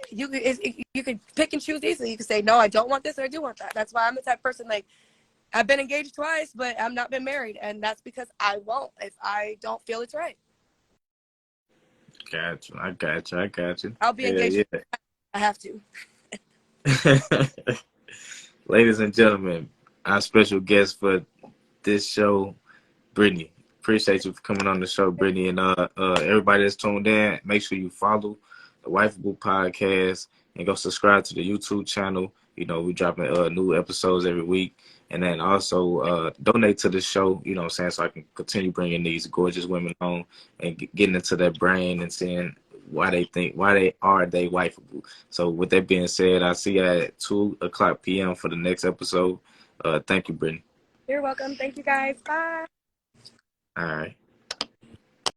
you can pick and choose easily. You can say, no, I don't want this, or I do want that. That's why I'm the type of person, like, I've been engaged twice, but I've not been married, and that's because I won't if I don't feel it's right. I got you. I'll be engaged. Yeah. I have to. Ladies and gentlemen, our special guest for this show, Brittni. Appreciate you for coming on the show, Brittni, and everybody that's tuned in. Make sure you follow the Wifeable Podcast and go subscribe to the YouTube channel. You know, we dropping new episodes every week, and then also donate to the show. You know what I'm saying, so I can continue bringing these gorgeous women on and getting into their brain and seeing why they are wifeable. So with that being said, I'll see you at 2:00 p.m. for the next episode. Thank you, Brittni. You're welcome. Thank you, guys. Bye. All right.